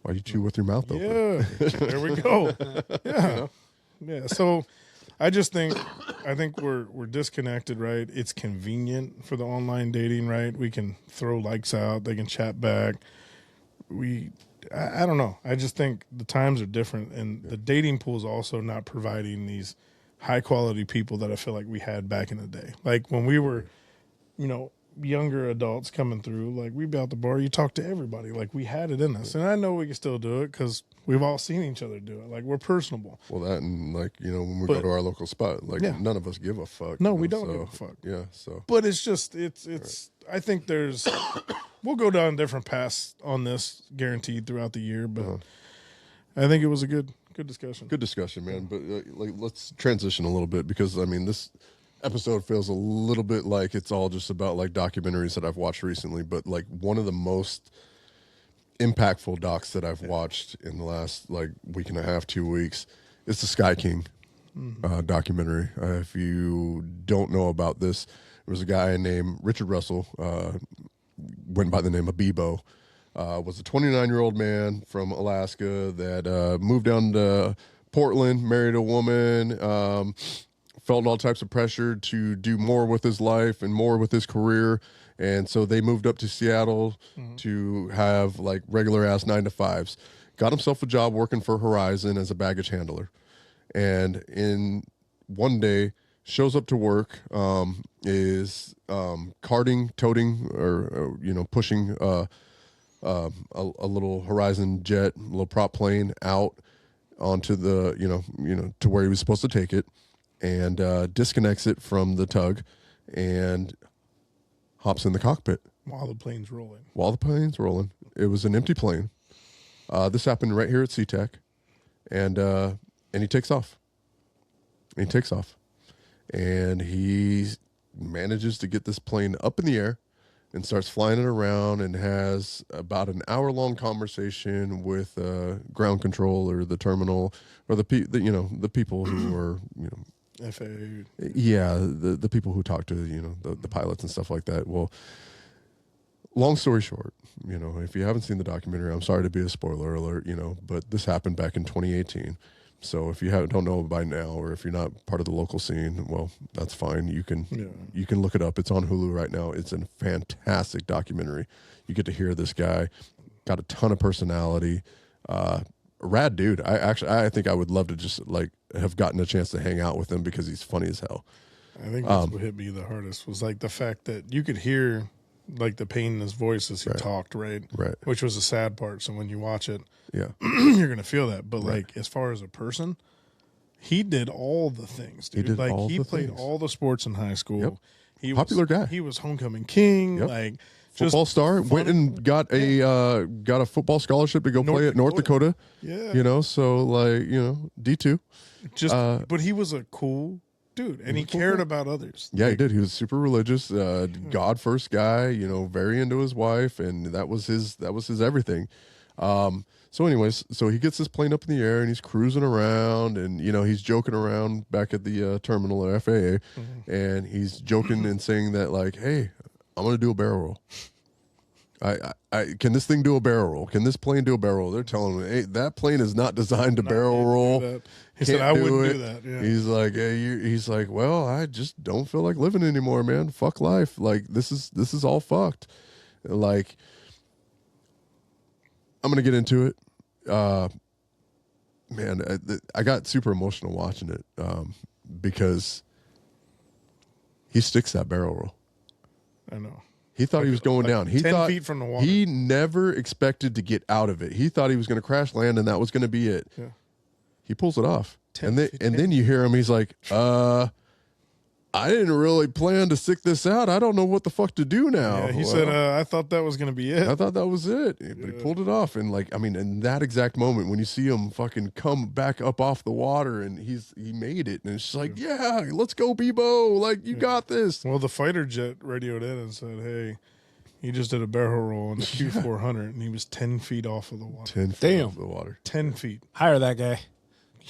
Why you chew with your mouth open? yeah, there we go. Yeah. Yeah. So I think we're disconnected, right? It's convenient for the online dating, right? We can throw likes out, they can chat back. I don't know. I just think the times are different, and the dating pool is also not providing these high quality people that I feel like we had back in the day. Like when we were younger adults coming through, like we'd be out the bar, you talk to everybody, like we had it in us. And I know we can still do it because we've all seen each other do it. Like we're personable. Well, that and like, when we go to our local spot, like none of us give a fuck. No, we don't give a fuck. Yeah, so. But it's just, it's I think there's, we'll go down different paths on this guaranteed throughout the year, but I think it was a good discussion. Good discussion, man. But let's transition a little bit because, this episode feels a little bit like it's all just about like documentaries that I've watched recently, but like one of the most impactful docs that I've watched in the last like week and a half, 2 weeks is the Sky King documentary. If you don't know about this, there was a guy named Richard Russell, went by the name of Bebo, was a 29-year-old man from Alaska that moved down to Portland, married a woman, felt all types of pressure to do more with his life and more with his career. And so they moved up to Seattle to have like regular ass 9-to-5s. Got himself a job working for Horizon as a baggage handler. And in one day shows up to work, is carting, toting, or pushing a little Horizon jet, a little prop plane out onto the, to where he was supposed to take it. And disconnects it from the tug and hops in the cockpit. While the plane's rolling. It was an empty plane. This happened right here at SeaTac. And he takes off. And he manages to get this plane up in the air and starts flying it around and has about an hour-long conversation with ground control or the terminal or the people who were, FAA. Yeah, the people who talk to the pilots and stuff like that. Well, long story short, if you haven't seen the documentary, I'm sorry to be a spoiler alert, but this happened back in 2018. So if you don't know by now, or if you're not part of the local scene, well, that's fine. You can look it up. It's on Hulu right now. It's a fantastic documentary. You get to hear this guy, got a ton of personality. Rad dude. I think I would love to just like have gotten a chance to hang out with him because he's funny as hell. I think that's what hit me the hardest was like the fact that you could hear like the pain in his voice as he talked, right? Which was the sad part. So when you watch it, you're gonna feel that. But like as far as a person, he did all the things, dude. He played all the sports in high school. Yep. He Popular was, guy. He was homecoming king. Yep. Like football star, went and got a football scholarship to go play at North Dakota. Yeah. So like, D2. But he was a cool dude and he cared about others. Yeah, he did. He was super religious, God first guy, very into his wife, and that was his everything. So anyways, so he gets this plane up in the air and he's cruising around and, he's joking around back at the terminal at FAA and he's joking and saying that like, hey, I'm going to do a barrel roll. I can this thing do a barrel roll? Can this plane do a barrel roll? They're telling me, hey, that plane is not designed to barrel roll. He said, I wouldn't do that. Yeah. He's like, hey, he's like, well, I just don't feel like living anymore, man. Fuck life. Like this is all fucked. Like, I'm going to get into it. Man, I got super emotional watching it because he sticks that barrel roll. I know. He thought he was going down. He 10 thought feet from the water. He never expected to get out of it. He thought he was going to crash land and that was going to be it. Yeah. He pulls it off. And then you hear him, he's like, I didn't really plan to stick this out. I don't know what the fuck to do now. Yeah, he said, I thought that was going to be it. I thought that was it. But he pulled it off. And like, in that exact moment, when you see him fucking come back up off the water and he made it. And it's just like, yeah, let's go, Bebo. Like, you got this. Well, the fighter jet radioed in and said, hey, he just did a barrel roll on the Q400 and he was 10 feet off of the water. 10 feet off the water. 10 feet. Hire that guy.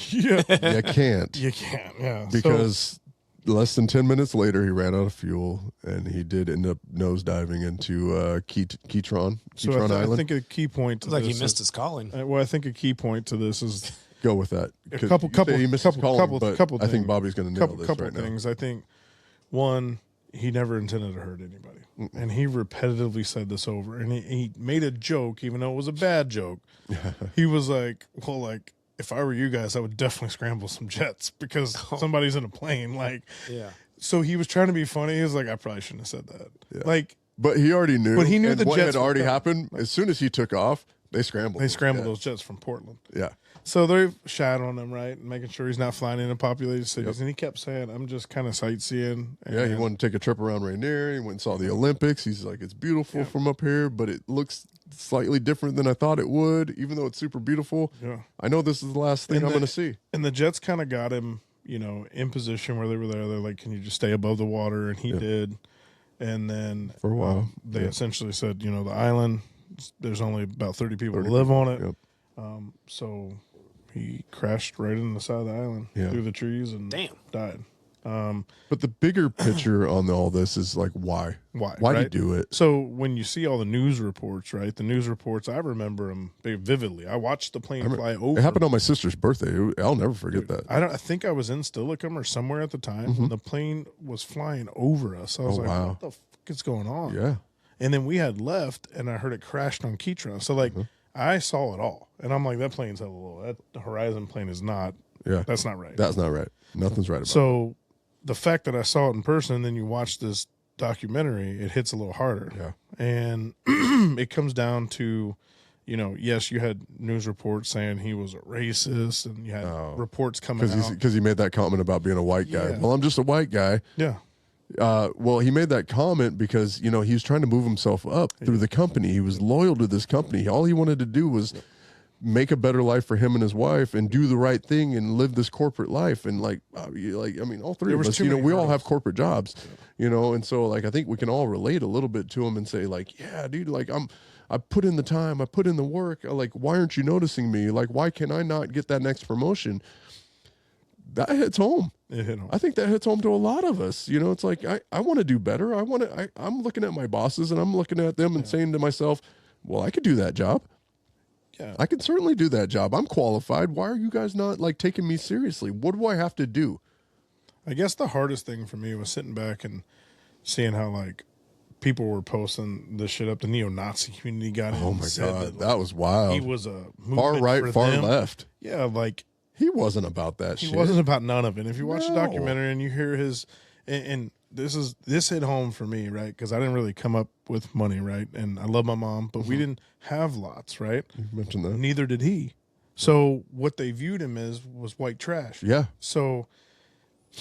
Yeah. You can't. You can't, yeah. Because less than 10 minutes later, he ran out of fuel, and he did end up nosediving into Keytron Island. I think a key point to like this he missed his calling. Well, I think a key point to this is go with that. A couple he missed his calling, but couple I think things. Bobby's going to nail this couple right things. now. I think one, he never intended to hurt anybody, and he repetitively said this over. And he made a joke, even though it was a bad joke. He was like, "Well, like if I were you guys, I would definitely scramble some jets because somebody's in a plane." Like, So he was trying to be funny. He was like, I probably shouldn't have said that. Yeah. Like, But he already knew. But he knew and the what Jets had already were happened. As soon as he took off, they scrambled. they scrambled Yeah. those jets from Portland. Yeah. So they're shadowing him, right? And making sure he's not flying into populated cities. And he kept saying, I'm just kind of sightseeing. And Yeah, he wanted to take a trip around Rainier. He went and saw the Olympics. He's like, it's beautiful from up here, but it looks slightly different than I thought it would, even though it's super beautiful. Yeah. I know this is the last thing I'm going to see. And the Jets kind of got him, in position where they were there. They're like, can you just stay above the water? And he did. And then For a while. they essentially said, the island, there's only about 30 people that live on it. Yep. So he crashed right in the side of the island through the trees and died. But the bigger picture on all this is like, why? Why Why right? do you do it? So when you see all the news reports, right? The news reports, I remember them vividly. I watched the plane fly over. It happened on my sister's birthday. I'll never forget that. I think I was in Steilacoom or somewhere at the time when the plane was flying over us. I was like, wow. what the fuck is going on? Yeah. And then we had left, and I heard it crashed on Keytron. So, like, I saw it all. And I'm like, that plane's hella low. That Horizon plane is not. Yeah. That's not right. That's not right. Nothing's right about it. So the fact that I saw it in person, and then you watch this documentary, it hits a little harder. Yeah. And it comes down to, yes, you had news reports saying he was a racist, and you had reports coming out. Because he made that comment about being a white guy. Yeah. Well, I'm just a white guy. Yeah. Well, he made that comment because, he was trying to move himself up through the company. He was loyal to this company. All he wanted to do was make a better life for him and his wife and do the right thing and live this corporate life. And all three of us, we all have corporate jobs, and so I think we can all relate a little bit to him and say yeah, dude, I put in the time, I put in the work. Why aren't you noticing me? Why can I not get that next promotion? That hits home. It hit home. I think that hits home to a lot of us. It's like, I want to do better. I'm looking at my bosses and I'm looking at them and saying to myself, well, I could do that job. Yeah. I can certainly do that job. I'm qualified. Why are you guys not taking me seriously? What do I have to do? I guess the hardest thing for me was sitting back and seeing how people were posting this shit up. The neo-Nazi community got in. Oh my God. That was wild. He was a far right, for far them. left. Yeah. He wasn't about that shit. He wasn't about none of it. If you watch the No. documentary and you hear his, and this hit home for me, right? Because I didn't really come up with money, right? And I love my mom, but we didn't have lots, right? You mentioned that. Neither did he. So what they viewed him as was white trash. Yeah. So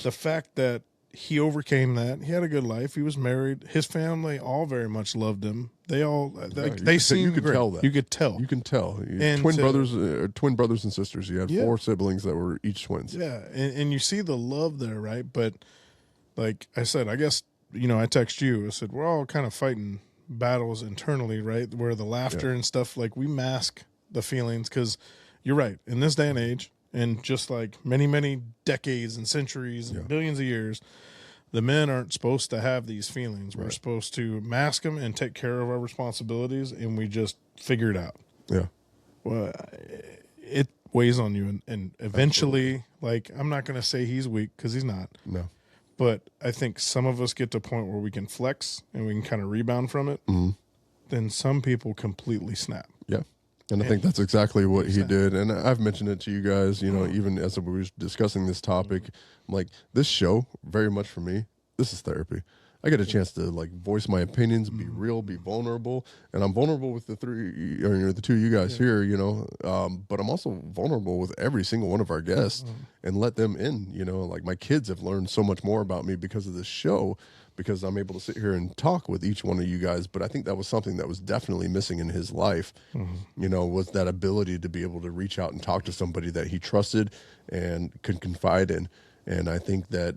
the fact that he overcame that, he had a good life. He was married. His family all very much loved him. They all they seemed you could great. tell that. You could tell. You can tell. And Twin brothers and sisters. You had 4 siblings that were each twins. Yeah, and you see the love there, right? But like I said, I guess, I text you. I said, we're all kind of fighting battles internally, right? Where the laughter and stuff, we mask the feelings because you're right. In this day and age, and just many, many decades and centuries and billions of years, the men aren't supposed to have these feelings. We're supposed to mask them and take care of our responsibilities, and we just figure it out. Yeah. Well, it weighs on you, and eventually, I'm not going to say he's weak because he's not. No. But I think some of us get to a point where we can flex and we can kind of rebound from it. Mm-hmm. Then some people completely snap. Yeah. And I think that's exactly what he did. And I've mentioned it to you guys, even as we were discussing this topic, I'm like, this show, very much for me, this is therapy. I get a chance to voice my opinions, be real, be vulnerable. And I'm vulnerable with the two of you guys here, but I'm also vulnerable with every single one of our guests and let them in, my kids have learned so much more about me because of this show, because I'm able to sit here and talk with each one of you guys. But I think that was something that was definitely missing in his life, was that ability to be able to reach out and talk to somebody that he trusted and could confide in. And I think that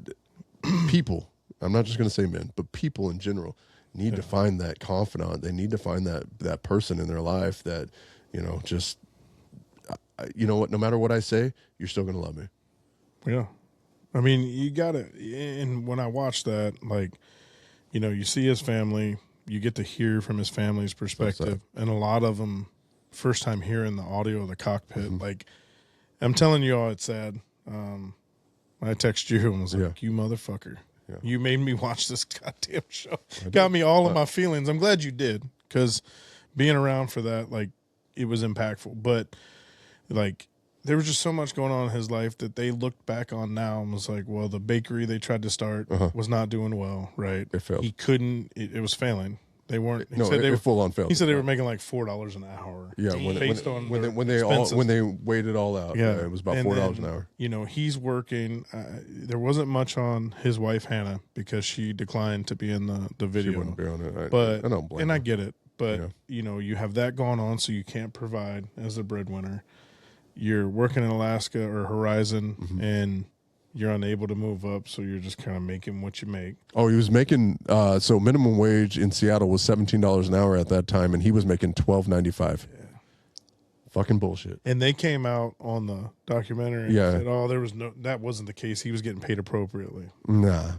people, I'm not just going to say men, but people in general need to find that confidant. They need to find that person in their life that, just, what, no matter what I say, you're still going to love me. Yeah. I mean, you got to, and when I watch that, you see his family, you get to hear from his family's perspective, and a lot of them, first time hearing the audio of the cockpit, I'm telling you all, it's sad. I text you and was like, you motherfucker. Yeah. You made me watch this goddamn show. Got me all of my feelings. I'm glad you did, because being around for that, it was impactful. But, there was just so much going on in his life that they looked back on now and was like, well, the bakery they tried to start was not doing well, right? It failed. He couldn't. It was failing. They weren't. It full on failed. He said they were making like $4 an hour. Yeah, when they weighed it all out. Yeah, it was about $4 an hour. You know, he's working. There wasn't much on his wife Hannah because she declined to be in the video. She wouldn't be on it. I don't blame and her. I get it, but you know, you have that going on, so you can't provide as a breadwinner. You're working in Alaska or Horizon, and you're unable to move up, so you're just kind of making what you make. Oh, he was making so minimum wage in Seattle was $17 an hour at that time, and he was making $12.95. Yeah, fucking bullshit. And they came out on the documentary and said, "Oh, that wasn't the case. He was getting paid appropriately." Nah,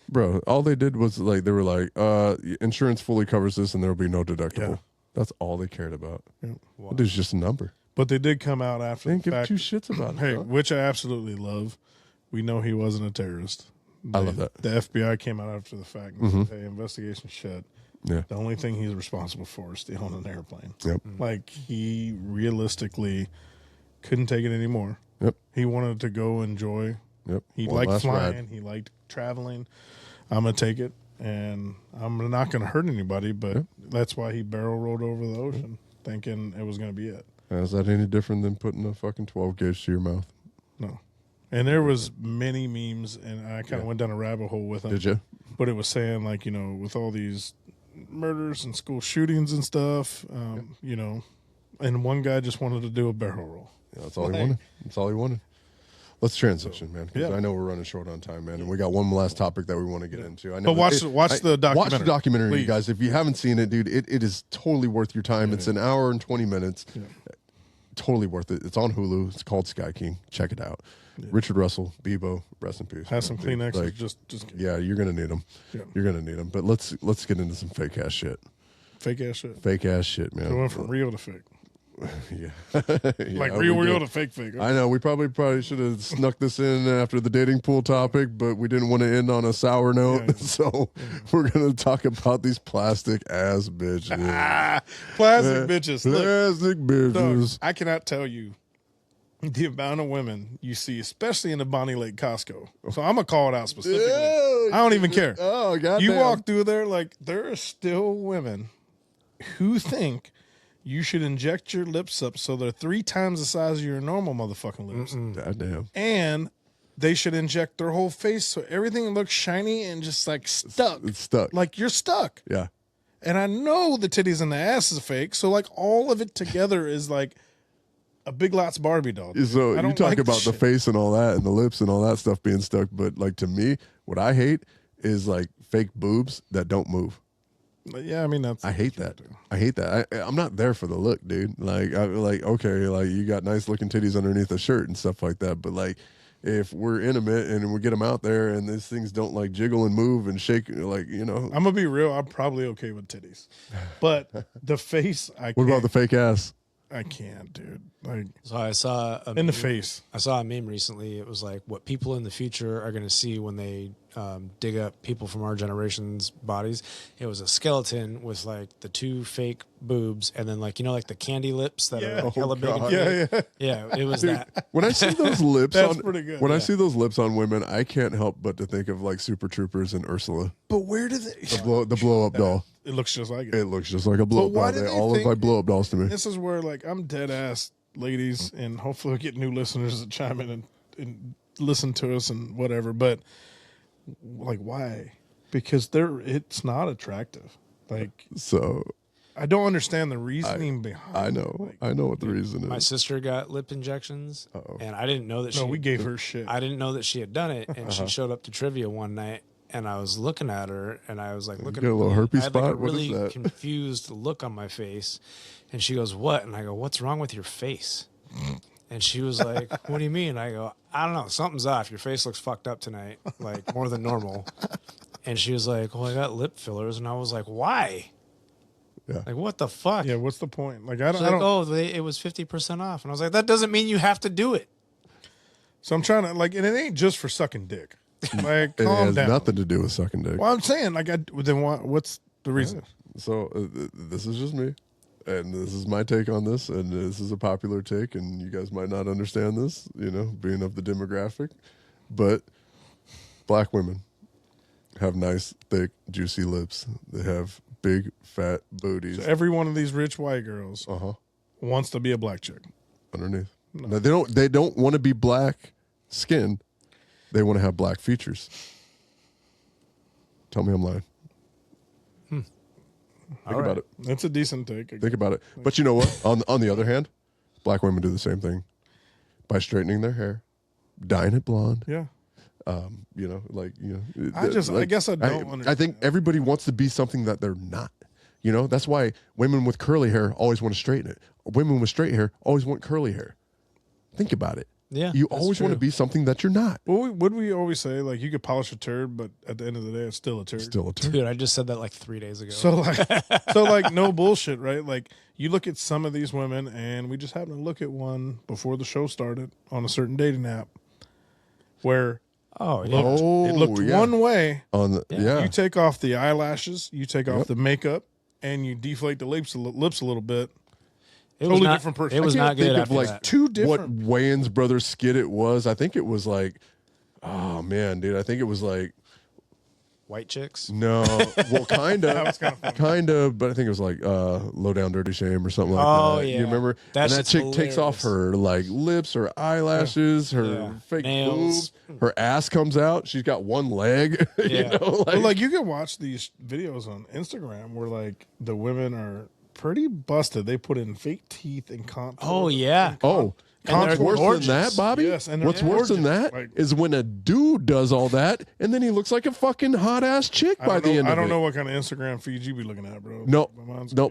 bro. All they did was like they were like, "Insurance fully covers this, and there will be no deductible." Yeah. That's all they cared about. Yeah. Wow. It was just a number. But they did come out after they the didn't fact. Give two shits about it. Hey, which I absolutely love. We know he wasn't a terrorist. I love that. The FBI came out after the fact and said, hey, investigation shut. Yeah. The only thing he's responsible for is stealing an airplane. Yep. Like, he realistically couldn't take it anymore. Yep. He wanted to go enjoy. Yep. He liked flying. Ride. He liked traveling. I'm going to take it, and I'm not going to hurt anybody, but that's why he barrel rolled over the ocean thinking it was going to be it. Is that any different than putting a fucking 12 gauge to your mouth? No. And there was many memes, and I kind of went down a rabbit hole with them. Did you? But it was saying, like, you know, with all these murders and school shootings and stuff, you know, and one guy just wanted to do a barrel roll. Yeah, that's all he wanted. That's all he wanted. Let's transition, man, because I know we're running short on time, man, and we got one last topic that we want to get into. I know, but watch the documentary. Watch the documentary, please. You guys. If you haven't seen it, dude, it is totally worth your time. It's an hour and 20 minutes. Yeah. Totally worth it. It's on Hulu. It's called Sky King. Check it out. Yeah. Richard Russell, Bebo, rest in peace. Have some Kleenex. Like, just yeah, you're gonna need them. Yeah. You're gonna need them. But let's get into some fake ass shit. Fake ass shit. Fake ass shit, man. It went from real to fake. Yeah. Like real to fake. Huh? I know. We probably should have snuck this in after the dating pool topic, but we didn't want to end on a sour note. Yeah. So we're going to talk about these plastic ass bitches. Plastic bitches. Plastic bitches. I cannot tell you the amount of women you see, especially in the Bonnie Lake Costco. So I'm going to call it out specifically. I don't even care. Oh, goddamn. You walk through there, like, there are still women who think you should inject your lips up so they're 3 times the size of your normal motherfucking lips. Goddamn. And they should inject their whole face so everything looks shiny and just like stuck. It's stuck. Like you're stuck. Yeah. And I know the titties and the ass is fake, so like all of it together is like a Big Lots Barbie doll. So you talk about the face and all that and the lips and all that stuff being stuck, but like to me, what I hate is like fake boobs that don't move. Yeah, I mean I hate that. I hate that. I'm not there for the look, dude. Like, okay, like you got nice looking titties underneath the shirt and stuff like that, but like, if we're intimate and we get them out there and these things don't like jiggle and move and shake, like, you know, I'm gonna be real. I'm probably okay with titties, but the face, I can't. What about the fake ass? I can't, dude. Like, so I saw in the face. I saw a meme recently. It was like what people in the future are going to see when they dig up people from our generation's bodies. It was a skeleton with like the 2 fake boobs, and then like, you know, like the candy lips that are like hella big. Yeah. It was dude, that. When I see those lips, that's pretty good. When I see those lips on women, I can't help but to think of like Super Troopers and Ursula. But where do they? The blow up doll. It looks just like it. It looks just like a blow up doll. They all look like blow up dolls to me. This is where like I'm dead ass, ladies, and hopefully we'll get new listeners that chime in and listen to us and whatever. But like, why? Because it's not attractive. Like, so I don't understand the reasoning behind. I know. Like, I know what the reason is. My sister got lip injections, and I didn't know that. No, we gave her shit. I didn't know that she had done it, and she showed up to trivia one night. And I was looking at her, and I was like looking. You got a little herpes spot. I had like a really confused look on my face, and she goes, "What?" And I go, "What's wrong with your face?" And she was like, "What do you mean?" I go, "I don't know. Something's off. Your face looks fucked up tonight, like more than normal." And she was like, "Well, I got lip fillers," and I was like, "Why?" Yeah. Like, what the fuck? Yeah, what's the point? Like, I don't. Like, oh, it was 50% off, and I was like, that doesn't mean you have to do it. So I'm trying to like, and it ain't just for sucking dick. Like, it calm has down. nothing to do with sucking dick. Well, I'm saying, like, then what's the reason? So this is just me. and this is my take on this, and this is a popular take, and you guys might not understand this, being of the demographic, but black women have nice, thick, juicy lips. They have big, fat booties. So every one of these rich white girls wants to be a black chick. Underneath. No, they don't want to be black skin. They want to have black features. Tell me I'm lying. Think about it. It's a decent take. Think about it. But you know what? On the other hand, black women do the same thing by straightening their hair, dyeing it blonde. Yeah. I guess I don't understand. I think everybody wants to be something that they're not. That's why women with curly hair always want to straighten it. Women with straight hair always want curly hair. Think about it. Yeah, you always want to be something that you're not. Well, would we always say, like, you could polish a turd, but at the end of the day, it's still a turd? Still a turd. Dude, I just said that like 3 days ago. So no bullshit, right? Like, you look at some of these women, and we just happened to look at one before the show started on a certain dating app where it looked one way. You take off the eyelashes, you take off the makeup, and you deflate the lips a little bit. Different person. It was not good after like that. Two different. What Wayans Brothers skit it was. I think it was like, oh man, dude. I think it was like white chicks. No, well, kind That was of, but I think it was like Low Down Dirty Shame or something like that. Oh yeah, you remember? That chick takes off her like lips, her eyelashes, her fake boobs, her ass comes out. She's got one leg. Yeah. But you can watch these videos on Instagram where like the women are pretty busted. They put in fake teeth and contour. Oh yeah. What's worse than that, Bobby? Yes, and what's worse than that is when a dude does all that and then he looks like a fucking hot ass chick by the end of it. I don't know what kind of Instagram feed you be looking at, bro. No,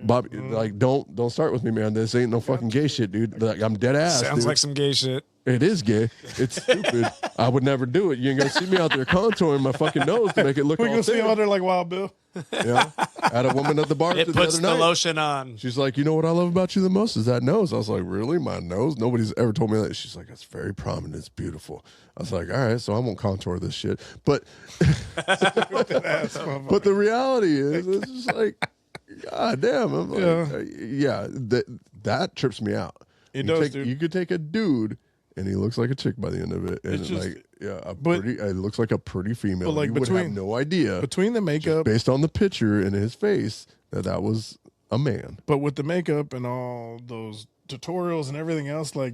Bobby. Like, don't start with me, man. This ain't no fucking gay shit, dude. Like, I'm dead ass. Sounds dude. like some gay shit. It is gay. It's stupid. I would never do it. You ain't gonna see me out there contouring my fucking nose to make it look. We're gonna see him out there like Wild Bill. Yeah, I had a woman at the bar It the puts other night. the lotion on. She's like, you know what I love about you the most is that nose. I was like, really, my nose? Nobody's ever told me that. She's like, it's very prominent. It's beautiful. I was like, all right, so I won't contour this shit. But but the reality is, it's just like, god damn. I'm like, that trips me out. It does, dude. You could take a dude and he looks like a chick by the end of it, and it looks like a pretty female. Like, you would have no idea between the makeup, based on the picture in his face, that was a man. But with the makeup and all those tutorials and everything else, like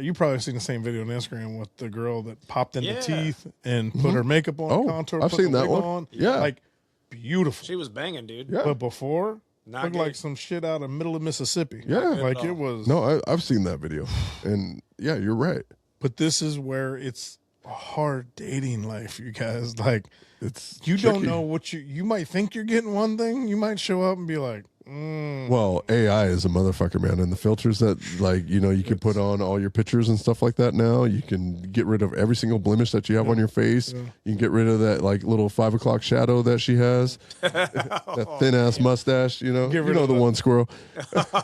you probably seen the same video on Instagram with the girl that popped in the teeth and put her makeup on, contour. I've seen that one. On. Yeah, like beautiful. She was banging, dude. Yeah. But before. Looked good. like some shit out of middle of Mississippi. Yeah. Like it was. No, I've seen that video. And yeah, you're right. But this is where it's a hard dating life, you guys. Like, you tricky. don't know what you might think you're getting one thing. You might show up and be like, Well, AI is a motherfucker, man. And the filters that, like, you can put on all your pictures and stuff like that now. You can get rid of every single blemish that you have on your face. Yeah. You can get rid of that, like, little 5 o'clock shadow that she has. That thin-ass mustache, the one squirrel.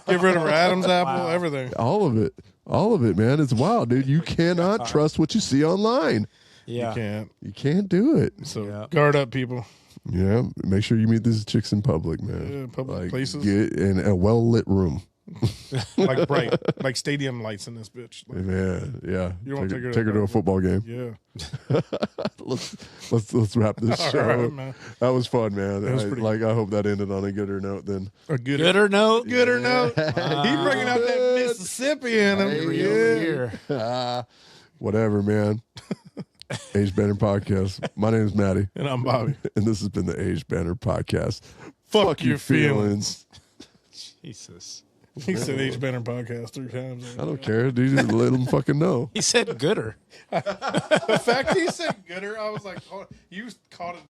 Get rid of her Adam's apple, everything. All of it. All of it, man. It's wild, dude. You cannot trust what you see online. Yeah. You can't do it. So guard up, people. Yeah, make sure you meet these chicks in public, man. Yeah, public places. Get in a well-lit room. Like bright, like stadium lights in this bitch. Like, man, yeah. You want take her to a football game. Yeah. let's wrap this show. Right, man. That was fun, man. I hope that ended on a gooder note then. A gooder note. Gooder note. He bringing out that Mississippi in him. Here. Whatever, man. Aged Banter Podcast. My name is Matty. And I'm Bobby. And this has been the Aged Banter Podcast. Fuck your feelings. Jesus. He said Aged Banter Podcast 3 times. I don't care, dude. Just let him fucking know. He said gooder. The fact he said gooder, I was like, you caught it.